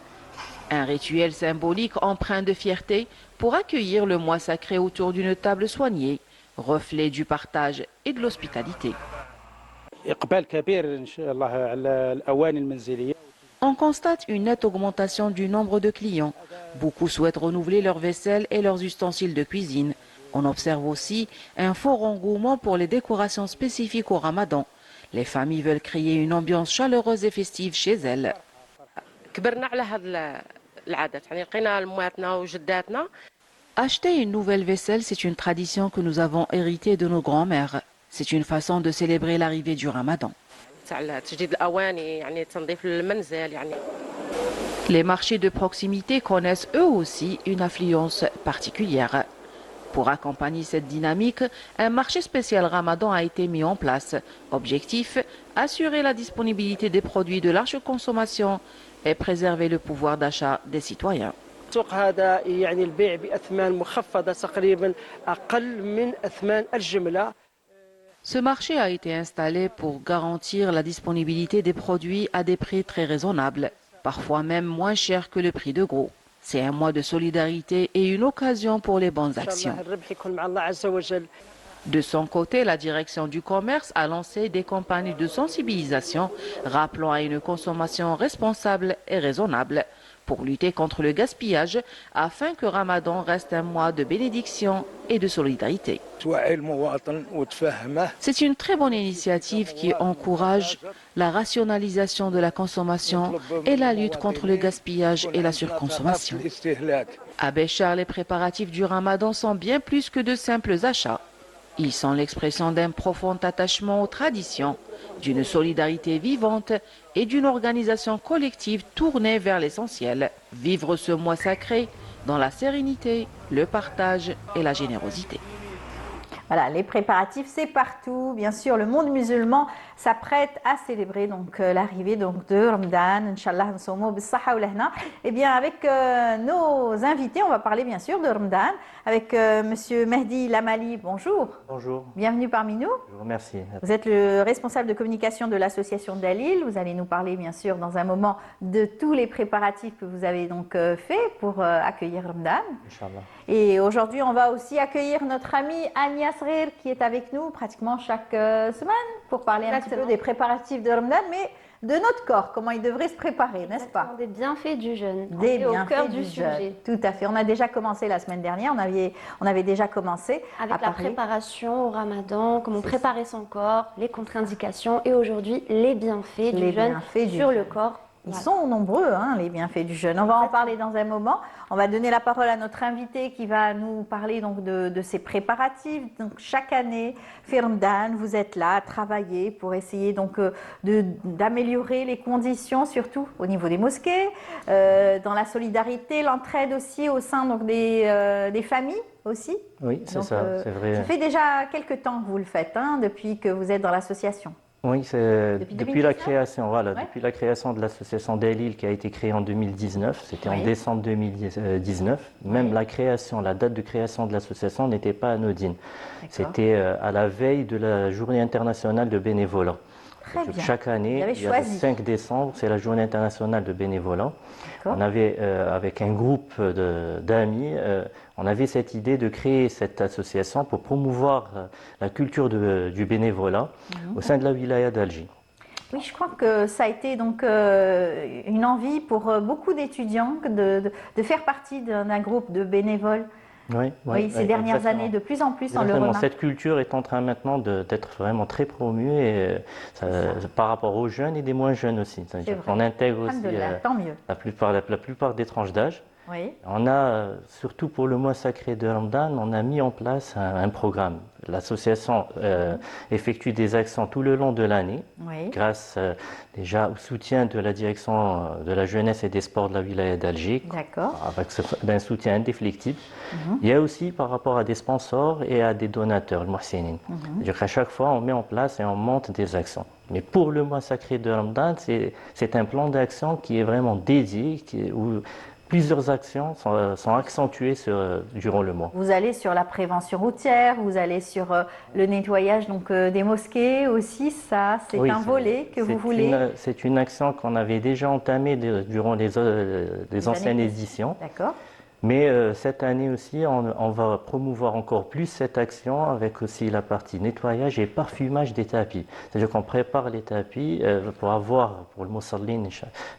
Un rituel symbolique empreint de fierté pour accueillir le mois sacré autour d'une table soignée, reflet du partage et de l'hospitalité. On constate une nette augmentation du nombre de clients. Beaucoup souhaitent renouveler leur vaisselle et leurs ustensiles de cuisine. On observe aussi un fort engouement pour les décorations spécifiques au Ramadan. Les familles veulent créer une ambiance chaleureuse et festive chez elles. Acheter une nouvelle vaisselle, c'est une tradition que nous avons héritée de nos grands-mères. C'est une façon de célébrer l'arrivée du Ramadan. Les marchés de proximité connaissent eux aussi une affluence particulière. Pour accompagner cette dynamique, un marché spécial Ramadan a été mis en place. Objectif, assurer la disponibilité des produits de large consommation et préserver le pouvoir d'achat des citoyens. Ce marché a été installé pour garantir la disponibilité des produits à des prix très raisonnables, parfois même moins chers que le prix de gros. C'est un mois de solidarité et une occasion pour les bonnes actions. De son côté, la direction du commerce a lancé des campagnes de sensibilisation rappelant à une consommation responsable et raisonnable pour lutter contre le gaspillage afin que Ramadan reste un mois de bénédiction et de solidarité. C'est une très bonne initiative qui encourage la rationalisation de la consommation et la lutte contre le gaspillage et la surconsommation. À Béchar, les préparatifs du Ramadan sont bien plus que de simples achats. Ils sont l'expression d'un profond attachement aux traditions, d'une solidarité vivante et d'une organisation collective tournée vers l'essentiel. Vivre ce mois sacré dans la sérénité, le partage et la générosité. Voilà, les préparatifs, c'est partout. Bien sûr, le monde musulman s'apprête à célébrer donc l'arrivée donc de Ramadan. Inch'Allah, nsomo bis-saha ou lahna. Eh bien, avec nos invités, on va parler bien sûr de Ramadan avec Monsieur Mehdi Lamali. Bonjour. Bonjour. Bienvenue parmi nous. Je vous remercie. Vous êtes le responsable de communication de l'association Dalil. Vous allez nous parler bien sûr dans un moment de tous les préparatifs que vous avez donc faits pour accueillir Ramadan. Inch'Allah. Et aujourd'hui, on va aussi accueillir notre ami Ania Srir qui est avec nous pratiquement chaque semaine pour parler un petit peu des préparatifs de Ramadan. Mais de notre corps, comment il devrait se préparer, n'est-ce pas? Des bienfaits du jeûne. On Des est au bienfaits cœur du du jeûne. sujet. Tout à fait. On a déjà commencé la semaine dernière, on avait déjà commencé Avec à la parler. préparation au ramadan, comment préparer son corps, les contre-indications et aujourd'hui les bienfaits du Les jeûne bienfaits du sur le jeûne. corps. Ils Voilà. sont nombreux, hein, les bienfaits du jeûne. On va en parler dans un moment. On va donner la parole à notre invité qui va nous parler donc de ces préparatifs. Donc chaque année, Ramadan, vous êtes là à travailler pour essayer donc d'améliorer les conditions, surtout au niveau des mosquées, dans la solidarité, l'entraide aussi au sein donc des familles aussi. Oui, c'est Donc, ça, c'est vrai. Ça fait déjà quelques temps que vous le faites, hein, depuis que vous êtes dans l'association. Oui, c'est Depuis depuis la 2019? création, voilà, Ouais. depuis la création de l'association Delil qui a été créée en 2019, c'était Oui. en décembre 2019. Même la création, la date de création de l'association n'était pas anodine. C'était à la veille de la Journée internationale de bénévolat. Très Donc, bien. chaque année, Vous avez il y a le choisi. 5 décembre, c'est la Journée internationale de bénévolat. D'accord. On avait, avec un groupe d'amis, on avait cette idée de créer cette association pour promouvoir la culture du bénévolat au sein de la wilaya d'Alger. Oui, je crois que ça a été donc une envie pour beaucoup d'étudiants de faire partie d'un groupe de bénévoles. Oui, ces dernières exactement. années, de plus en plus, on le Exactement. remarque. Cette culture est en train maintenant d'être vraiment très promue et, par rapport aux jeunes et des moins jeunes aussi. C'est-à-dire vrai. qu'on intègre aussi Alhamdoulilah, tant mieux. la plupart des tranches d'âge. Oui. On a, surtout pour le mois sacré de Ramadan, on a mis en place un programme. L'association effectue des actions tout le long de l'année, Oui. grâce déjà au soutien de la direction de la jeunesse et des sports de la wilaya d'Alger, D'accord. avec un soutien indéfectible. Mhm. Il y a aussi par rapport à des sponsors et à des donateurs, le Mohsinin. C'est-à-dire qu'à chaque fois, on met en place et on monte des actions. Mais pour le mois sacré de Ramadan, c'est un plan d'action qui est vraiment dédié, où plusieurs actions sont accentuées durant le mois. Vous allez sur la prévention routière, vous allez sur le nettoyage donc, des mosquées aussi, ça, c'est Oui, un volet que vous voulez. C'est une action qu'on avait déjà entamée durant les anciennes années éditions. D'accord. Mais cette année aussi, on va promouvoir encore plus cette action avec aussi la partie nettoyage et parfumage des tapis. C'est-à-dire qu'on prépare les tapis pour avoir, pour le Moussallin,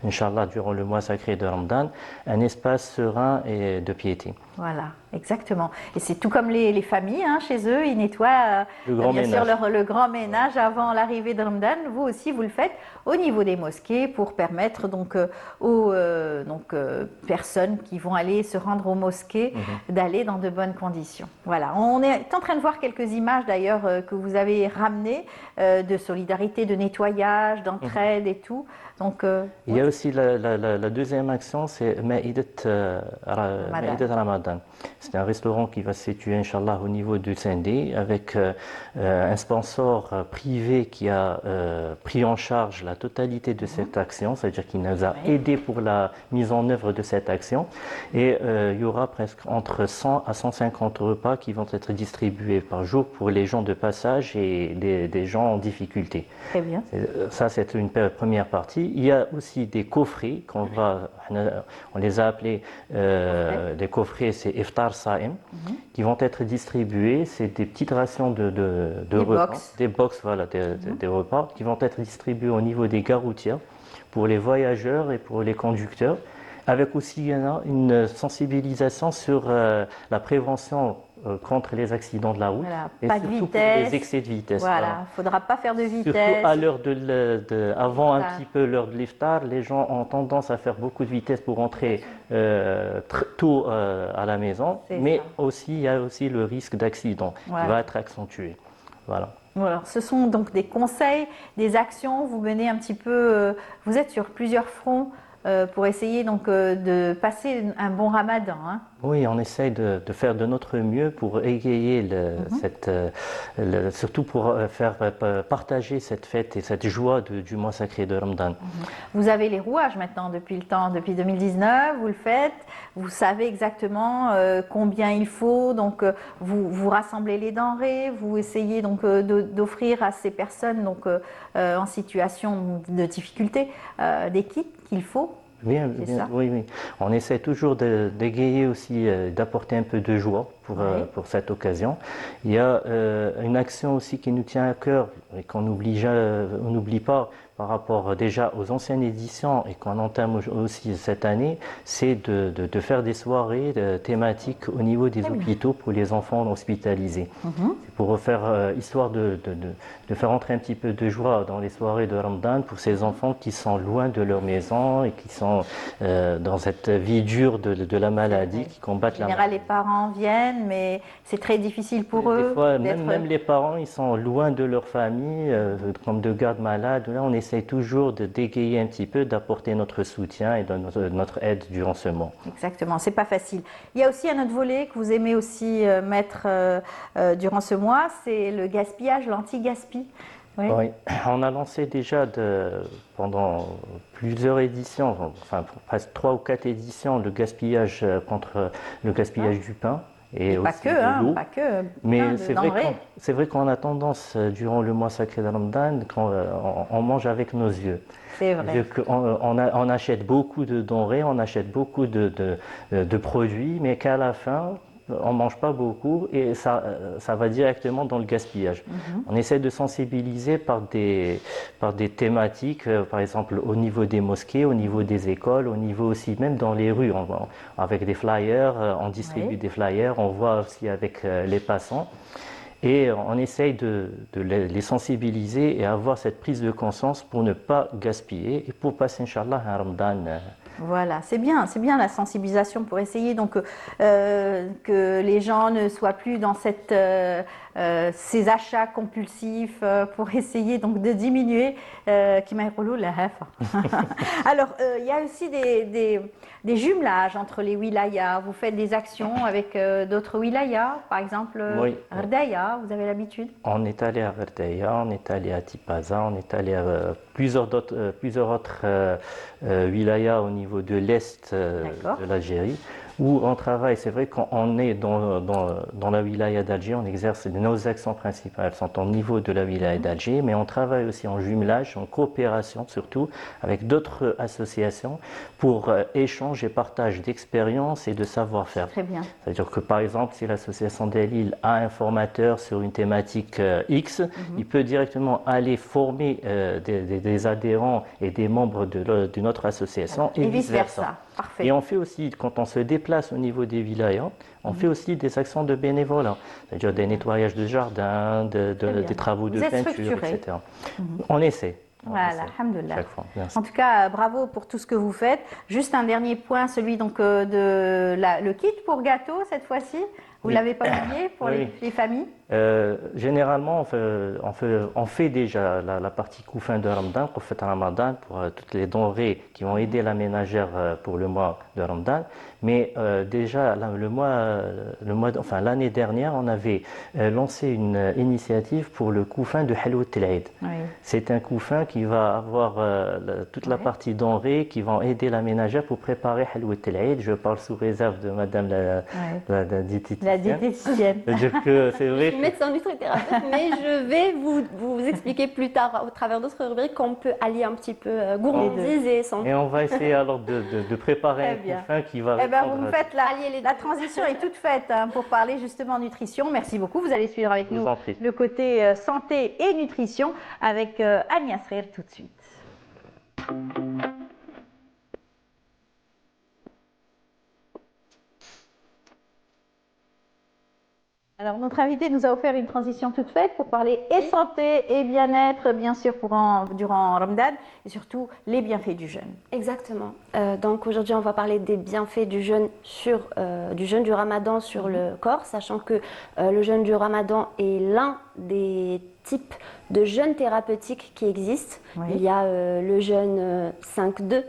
Inch'Allah, durant le mois sacré de Ramadan, un espace serein et de piété. Voilà, exactement. Et c'est tout comme les familles, hein, chez eux, ils nettoient Le grand bien sûr ménage. le grand ménage avant l'arrivée de Ramadan. Vous aussi, vous le faites au niveau des mosquées pour permettre donc aux personnes qui vont aller se rendre aux mosquées d'aller dans de bonnes conditions. Voilà, on est en train de voir quelques images d'ailleurs que vous avez ramenées de solidarité, de nettoyage, d'entraide et tout. Donc, Il y a aussi la deuxième action, c'est Ma'idat Ramadan. C'est un restaurant qui va se situer, Inch'Allah, au niveau du Sindé, avec un sponsor privé qui a pris en charge la totalité de cette action, c'est-à-dire qu'il nous a aidés pour la mise en œuvre de cette action. Et il y aura presque entre 100 à 150 repas qui vont être distribués par jour pour les gens de passage et des gens en difficulté. Très bien. Ça, c'est une première partie. Il y a aussi des coffrets on les a appelés des coffrets, c'est Iftar Saim, qui vont être distribués. C'est des petites rations de repas, des box, voilà, des repas qui vont être distribués au niveau des gares routières pour les voyageurs et pour les conducteurs, avec aussi une sensibilisation sur la prévention contre les accidents de la route Voilà, et pas de surtout pour vitesse. les excès de vitesse. Voilà, il ne faudra pas faire de vitesse. Surtout à l'heure avant un Voilà. petit peu l'heure de l'iftar, les gens ont tendance à faire beaucoup de vitesse pour rentrer tôt à la maison, C'est mais ça. aussi il y a aussi le risque d'accident Voilà. qui va être accentué. Voilà. Voilà, ce sont donc des conseils, des actions. Vous menez un petit peu, vous êtes sur plusieurs fronts pour essayer donc de passer un bon Ramadan. Hein. Oui, on essaye de faire de notre mieux pour égayer surtout pour faire partager cette fête et cette joie du mois sacré de Ramadan. Vous avez les rouages maintenant depuis 2019, vous le faites, vous savez exactement combien il faut, donc vous rassemblez les denrées, vous essayez donc d'offrir à ces personnes donc, en situation de difficulté des kits qu'il faut. Bien, C'est bien, ça. oui, oui. On essaie toujours d'égayer aussi, d'apporter un peu de joie pour cette occasion. Il y a une action aussi qui nous tient à cœur et qu'on n'oublie pas, par rapport déjà aux anciennes éditions et qu'on entame aussi cette année, c'est de faire des soirées thématiques au niveau des hôpitaux pour les enfants hospitalisés. C'est pour faire, histoire de faire entrer un petit peu de joie dans les soirées de Ramadan pour ces enfants qui sont loin de leur maison et qui sont dans cette vie dure de la maladie, qui combattent la maladie. En général, les parents viennent, mais c'est très difficile pour eux. Des fois, même les parents, ils sont loin de leur famille, comme de garde malade. Là, on essaye toujours de dégayer un petit peu, d'apporter notre soutien et notre aide durant ce mois. Exactement, c'est pas facile. Il y a aussi un autre volet que vous aimez aussi mettre durant ce mois, c'est le gaspillage, l'anti-gaspi. Oui. Oui, on a lancé déjà pendant plusieurs éditions, enfin presque 3 ou 4 éditions, le gaspillage contre le gaspillage du pain. Et pas aussi que, de l'eau. pas que. Mais c'est vrai qu'on a tendance, durant le mois sacré de Ramadan, on mange avec nos yeux. C'est vrai. On achète beaucoup de denrées, on achète beaucoup de produits, mais qu'à la fin, on ne mange pas beaucoup et ça va directement dans le gaspillage. On essaie de sensibiliser par des thématiques, par exemple au niveau des mosquées, au niveau des écoles, au niveau aussi même dans les rues. Avec des flyers, on distribue des flyers, on voit aussi avec les passants. Et on essaye de les sensibiliser et avoir cette prise de conscience pour ne pas gaspiller et pour passer, Inch'Allah, un Ramadan. Voilà, c'est bien la sensibilisation pour essayer donc que les gens ne soient plus dans ces achats compulsifs pour essayer donc de diminuer. Alors, il y a aussi des jumelages entre les wilayas. Vous faites des actions avec d'autres wilayas, par exemple Ardaya, vous avez l'habitude? On est allé à Ardaya, on est allé à Tipaza, on est allé à plusieurs autres wilayas au niveau de l'Est de l'Algérie, où on travaille. C'est vrai qu'on est dans la wilaya d'Alger, on exerce nos actions principales sont au niveau de la wilaya d'Alger, mais on travaille aussi en jumelage, en coopération surtout, avec d'autres associations pour échange et partage d'expériences et de savoir-faire. Très bien. C'est-à-dire que par exemple, si l'association d'El-Lil a un formateur sur une thématique X, il peut directement aller former des adhérents et des membres de notre association et vice-versa. Parfait. Et on fait aussi, quand on se déplace au niveau des wilayas, on fait aussi des actions de bénévolat, c'est-à-dire des nettoyages de jardin, des travaux de peinture, etc. On essaie. Voilà, alhamdoulilah. En tout cas, bravo pour tout ce que vous faites. Juste un dernier point, celui donc le kit pour gâteau cette fois-ci. Vous ne l'avez pas oublié pour les familles? Généralement, on fait déjà la partie coufin de Ramadan, coufin Ramadan, pour toutes les denrées qui vont aider la ménagère pour le mois de Ramadan. Mais déjà, l'année dernière, on avait lancé une initiative pour le coufin de Halwa Tel-Eid. C'est un coufin qui va avoir toute la partie denrées qui vont aider la ménagère pour préparer Halwa Tel-Eid. Je parle sous réserve de madame la diététicienne. La diététicienne. C'est vrai. Je suis médecin nutrithérapeute, mais je vais vous expliquer plus tard au travers d'autres rubriques qu'on peut allier un petit peu gourmandise et santé. Et on va essayer alors de préparer un coufin qui va... vous me faites la transition est toute faite pour parler justement nutrition. Merci beaucoup. Vous allez suivre avec nous le côté santé et nutrition avec Agnès Rir tout de suite. Alors, notre invité nous a offert une transition toute faite pour parler et santé et bien-être, bien sûr, durant Ramadan et surtout les bienfaits du jeûne. Exactement. Donc aujourd'hui, on va parler des bienfaits du jeûne du Ramadan sur le corps, sachant que le jeûne du Ramadan est l'un des types de jeûne thérapeutique qui existent. Il y a le jeûne 5-2.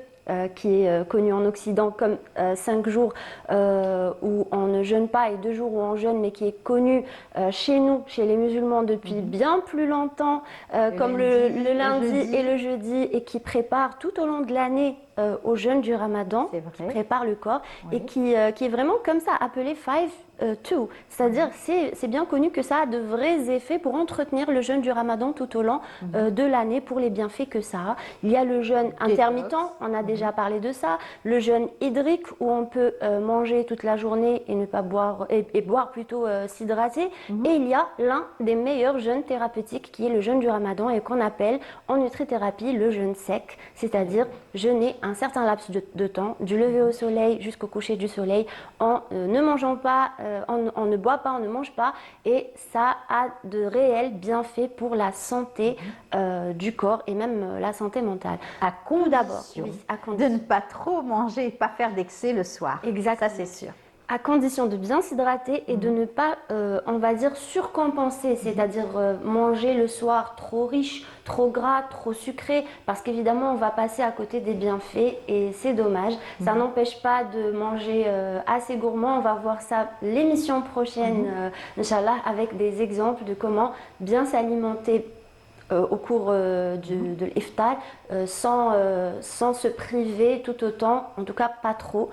Qui est connu en Occident comme 5 jours où on ne jeûne pas et 2 jours où on jeûne, mais qui est connu chez nous, chez les musulmans depuis bien plus longtemps, comme le lundi et le jeudi, et qui prépare tout au long de l'année au jeûne du Ramadan, qui prépare le corps et qui est vraiment comme ça appelé 5-2. C'est-à-dire c'est bien connu que ça a de vrais effets pour entretenir le jeûne du Ramadan tout au long de l'année pour les bienfaits que ça a. Il y a le jeûne intermittent, on a déjà parlé de ça, le jeûne hydrique où on peut manger toute la journée et ne pas boire et boire plutôt s'hydrater. Et il y a l'un des meilleurs jeûnes thérapeutiques qui est le jeûne du Ramadan et qu'on appelle en nutrithérapie le jeûne sec, c'est-à-dire jeûner un certain laps de temps, du lever au soleil jusqu'au coucher du soleil, en ne mangeant pas, on ne boit pas, on ne mange pas, et ça a de réels bienfaits pour la santé du corps et même la santé mentale. À condition, à condition de ne pas trop manger, pas faire d'excès le soir. Exactement. Ça, c'est sûr. À condition de bien s'hydrater et de ne pas, on va dire, surcompenser, c'est-à-dire manger le soir trop riche, trop gras, trop sucré, parce qu'évidemment, on va passer à côté des bienfaits et c'est dommage. Ça n'empêche pas de manger assez gourmand. On va voir ça l'émission prochaine, Inch'Allah, avec des exemples de comment bien s'alimenter au cours de l'iftar sans se priver tout autant, en tout cas pas trop,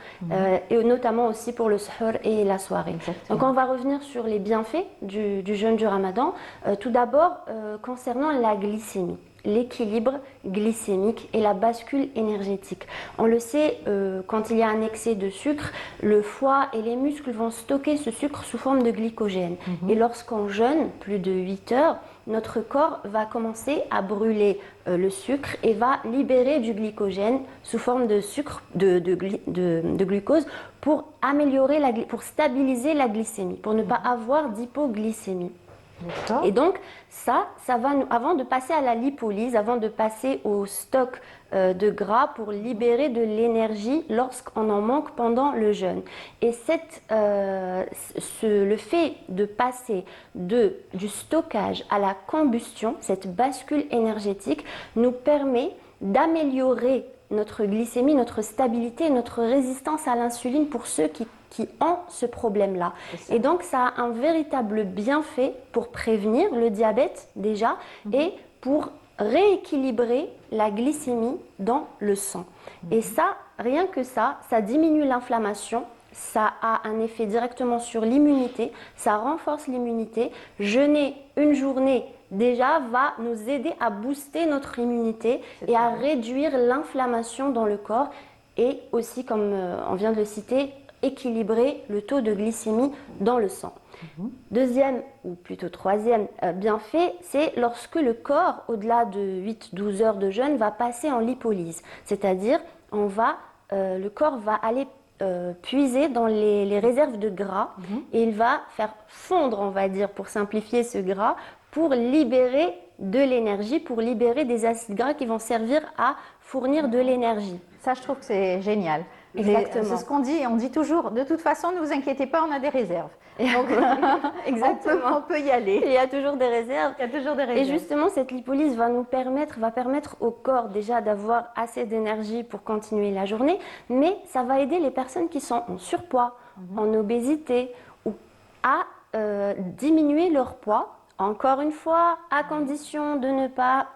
et notamment aussi pour le suhoor et la soirée. Donc on va revenir sur les bienfaits du jeûne du Ramadan. Tout d'abord, concernant la glycémie, l'équilibre glycémique et la bascule énergétique. On le sait, quand il y a un excès de sucre, le foie et les muscles vont stocker ce sucre sous forme de glycogène. Et lorsqu'on jeûne plus de 8 heures, notre corps va commencer à brûler le sucre et va libérer du glycogène sous forme de sucre, de glucose pour pour stabiliser la glycémie, pour ne pas avoir d'hypoglycémie. Et donc ça va avant de passer à la lipolyse, avant de passer au stock de gras pour libérer de l'énergie lorsqu'on en manque pendant le jeûne. Et le fait de passer du stockage à la combustion, cette bascule énergétique, nous permet d'améliorer notre glycémie, notre stabilité, notre résistance à l'insuline pour ceux qui ont ce problème-là. Et donc, ça a un véritable bienfait pour prévenir le diabète déjà et pour rééquilibrer la glycémie dans le sang. Et ça, rien que ça diminue l'inflammation, ça a un effet directement sur l'immunité, ça renforce l'immunité. Jeûner une journée déjà va nous aider à booster notre immunité et à réduire l'inflammation dans le corps et aussi, comme on vient de le citer, équilibrer le taux de glycémie dans le sang. Deuxième, ou plutôt troisième bienfait, c'est lorsque le corps, au-delà de 8-12 heures de jeûne, va passer en lipolyse. C'est-à-dire, le corps va aller puiser dans les réserves de gras et il va faire fondre, on va dire, pour simplifier ce gras, pour libérer de l'énergie, pour libérer des acides gras qui vont servir à fournir de l'énergie. Ça, je trouve que c'est génial. Exactement. C'est ce qu'on dit, on dit toujours, de toute façon, ne vous inquiétez pas, on a des réserves. Donc, Exactement. on peut y aller. Il y a toujours des réserves. Il y a toujours des réserves. Et justement, cette lipolyse va permettre au corps déjà d'avoir assez d'énergie pour continuer la journée, mais ça va aider les personnes qui sont en surpoids, en obésité, ou à diminuer leur poids. Encore une fois, à condition de ne pas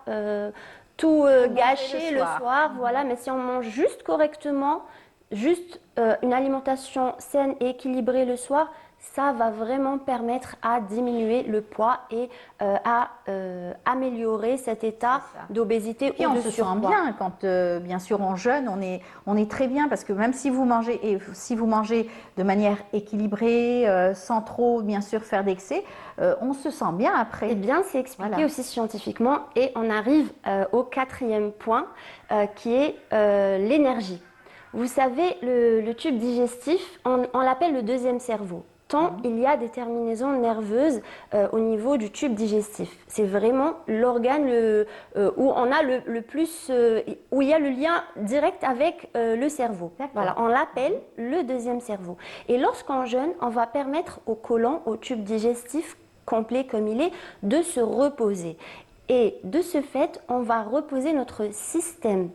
tout gâcher le soir. Voilà, mais si on mange juste correctement, juste une alimentation saine et équilibrée le soir, ça va vraiment permettre à diminuer le poids et à améliorer cet état d'obésité ou de surpoids. Et on se sent bien quand, bien sûr, on jeûne, on est très bien parce que même si vous mangez, de manière équilibrée, sans trop, bien sûr, faire d'excès, on se sent bien après. Eh bien, c'est expliqué aussi scientifiquement et on arrive au quatrième point qui est l'énergie. Vous savez, le tube digestif, on l'appelle le deuxième cerveau. Tant il y a des terminaisons nerveuses au niveau du tube digestif. C'est vraiment l'organe où on a le plus, où il y a le lien direct avec le cerveau. Voilà, on l'appelle le deuxième cerveau. Et lorsqu'on jeûne, on va permettre au côlon, au tube digestif complet comme il est, de se reposer. Et de ce fait, on va reposer notre système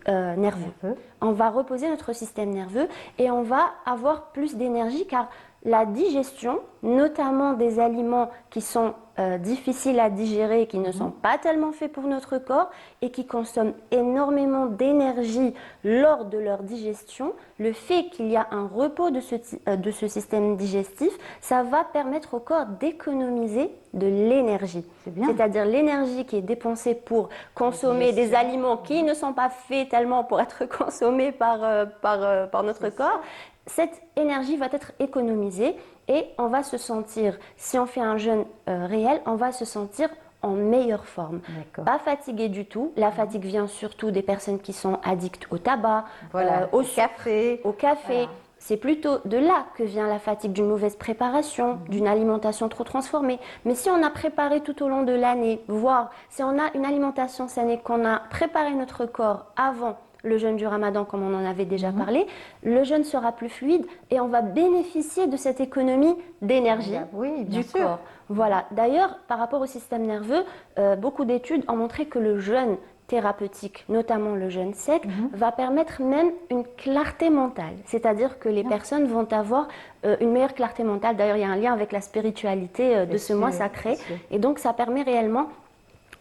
nerveux. On va reposer notre système nerveux et on va avoir plus d'énergie car la digestion, notamment des aliments qui sont difficiles à digérer, qui ne sont pas tellement faits pour notre corps et qui consomment énormément d'énergie lors de leur digestion, le fait qu'il y a un repos de ce système digestif, ça va permettre au corps d'économiser de l'énergie. C'est-à-dire l'énergie qui est dépensée pour consommer des aliments qui ne sont pas faits tellement pour être consommés par notre corps. Cette énergie va être économisée et on va se sentir, si on fait un jeûne réel, on va se sentir en meilleure forme. Pas fatigué du tout. La fatigue vient surtout des personnes qui sont addictes au tabac, au café. Voilà. C'est plutôt de là que vient la fatigue d'une mauvaise préparation, d'une alimentation trop transformée. Mais si on a préparé tout au long de l'année, voire si on a une alimentation saine et qu'on a préparé notre corps avant le jeûne du Ramadan, comme on en avait déjà parlé, le jeûne sera plus fluide et on va bénéficier de cette économie d'énergie du corps. Voilà. D'ailleurs, par rapport au système nerveux, beaucoup d'études ont montré que le jeûne thérapeutique, notamment le jeûne sec, va permettre même une clarté mentale. C'est-à-dire que les personnes vont avoir une meilleure clarté mentale. D'ailleurs, il y a un lien avec la spiritualité de ce mois sacré. Et donc, ça permet réellement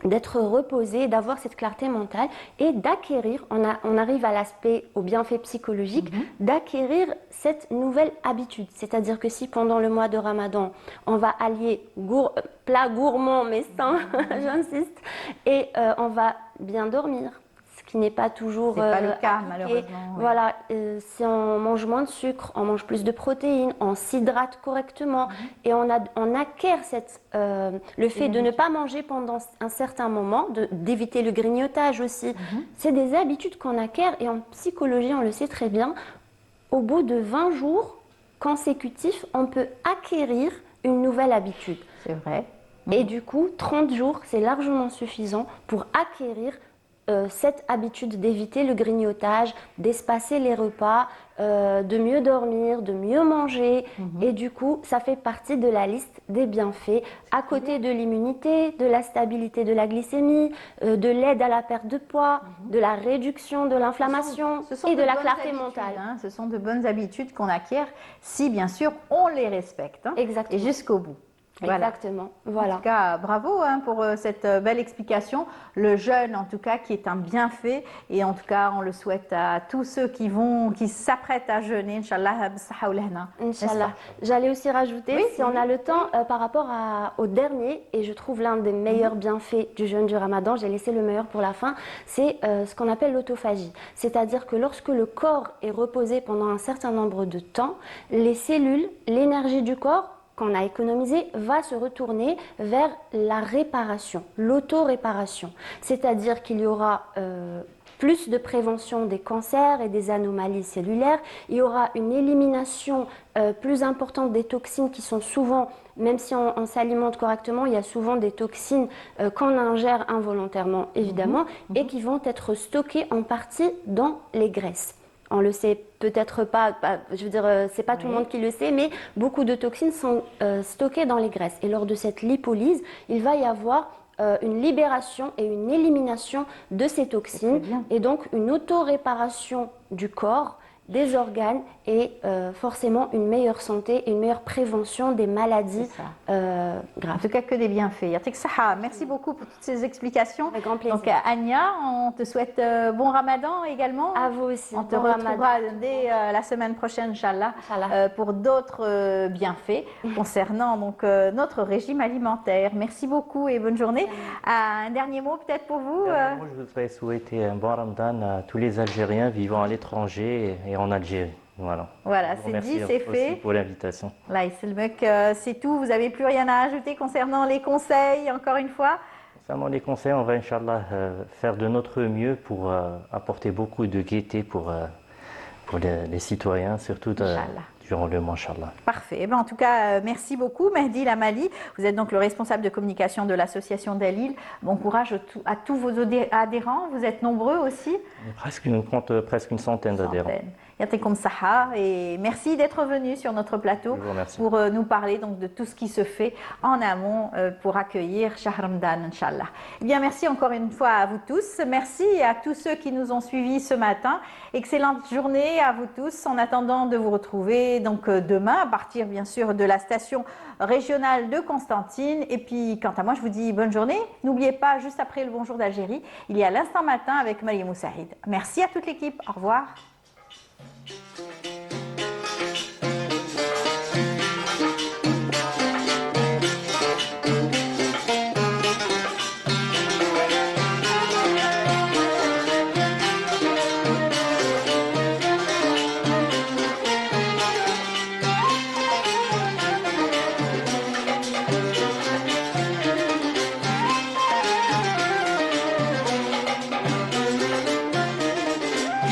d'être reposé, d'avoir cette clarté mentale et d'acquérir, on arrive à l'aspect, au bienfait psychologique, d'acquérir cette nouvelle habitude. C'est-à-dire que si pendant le mois de Ramadan, on va allier plat gourmand mais sain, j'insiste, et on va bien dormir, ce qui n'est pas toujours... C'est pas le cas, malheureusement. Oui. Voilà, si on mange moins de sucre, on mange plus de protéines, on s'hydrate correctement et on acquiert le fait de ne pas manger pendant un certain moment, d'éviter le grignotage aussi. C'est des habitudes qu'on acquiert et en psychologie, on le sait très bien, au bout de 20 jours consécutifs, on peut acquérir une nouvelle habitude. C'est vrai. Et du coup, 30 jours, c'est largement suffisant pour acquérir cette habitude d'éviter le grignotage, d'espacer les repas, de mieux dormir, de mieux manger. Et du coup, ça fait partie de la liste des bienfaits, à côté de l'immunité, de la stabilité de la glycémie, de l'aide à la perte de poids, de la réduction de l'inflammation et de la clarté mentale. Ce sont de bonnes habitudes qu'on acquiert si, bien sûr, on les respecte. Exactement. Et jusqu'au bout. Voilà. Exactement. Voilà. En tout cas, bravo pour cette belle explication. Le jeûne, en tout cas, qui est un bienfait. Et en tout cas, on le souhaite à tous ceux qui s'apprêtent à jeûner. Inch'Allah, b'saha ou lehna. Inch'Allah. J'allais aussi rajouter, si on a le temps, par rapport au dernier, et je trouve l'un des meilleurs bienfaits du jeûne du Ramadan, j'ai laissé le meilleur pour la fin, c'est ce qu'on appelle l'autophagie. C'est-à-dire que lorsque le corps est reposé pendant un certain nombre de temps, les cellules, l'énergie du corps, qu'on a économisé, va se retourner vers la réparation, l'auto-réparation. C'est-à-dire qu'il y aura plus de prévention des cancers et des anomalies cellulaires, il y aura une élimination plus importante des toxines qui sont souvent, même si on s'alimente correctement, il y a souvent des toxines qu'on ingère involontairement, évidemment, et qui vont être stockées en partie dans les graisses. On le sait peut-être pas, je veux dire, c'est pas tout le monde qui le sait, mais beaucoup de toxines sont stockées dans les graisses. Et lors de cette lipolyse, il va y avoir une libération et une élimination de ces toxines, et donc une auto-réparation du corps, des organes et forcément une meilleure santé et une meilleure prévention des maladies graves. En tout cas, que des bienfaits. Yatik Saha, merci beaucoup pour toutes ces explications. Avec grand plaisir. Donc, Ania, on te souhaite bon Ramadan également. À vous aussi. On te retrouvera dès la semaine prochaine, Inch'Allah, pour d'autres bienfaits concernant donc, notre régime alimentaire. Merci beaucoup et bonne journée. Un dernier mot peut-être pour vous Moi, je voudrais souhaiter un bon Ramadan à tous les Algériens vivant à l'étranger et en Algérie. Voilà, c'est dit, c'est fait. Pour l'invitation. Là, c'est tout. Vous n'avez plus rien à ajouter concernant les conseils, encore une fois? Concernant les conseils, on va, Inch'Allah, faire de notre mieux pour apporter beaucoup de gaieté pour les citoyens, surtout durant le mois, Inch'Allah. Parfait. En tout cas, merci beaucoup, Mehdi Lamali. Vous êtes donc le responsable de communication de l'association Dalil. Bon courage à tous vos adhérents. Vous êtes nombreux aussi? On compte presque une centaine d'adhérents. Yatikum Saha, et merci d'être venu sur notre plateau Je vous remercie. pour nous parler donc de tout ce qui se fait en amont pour accueillir Shahr Ramadan, Inch'Allah. Eh bien, merci encore une fois à vous tous. Merci à tous ceux qui nous ont suivis ce matin. Excellente journée à vous tous. En attendant de vous retrouver donc demain à partir bien sûr de la station régionale de Constantine. Et puis, quant à moi, je vous dis bonne journée. N'oubliez pas, juste après le Bonjour d'Algérie, il y a l'Instant Matin avec Mariam Moussaïd. Merci à toute l'équipe. Au revoir.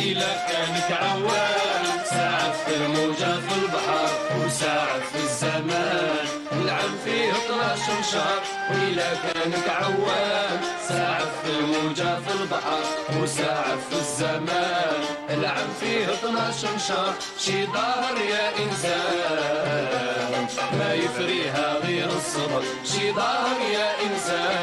إلا كانك عوام ساعة في الموجة في البحر وساعة في الزمان العب فيه 12 شهر. وإلا كانك عوام ساعة في الموجة في البحر وساعة في الزمان العب فيه 12 شهر. شي ظهر يا إنسان ما يفريها غير الصبر. شي ظهر يا إنسان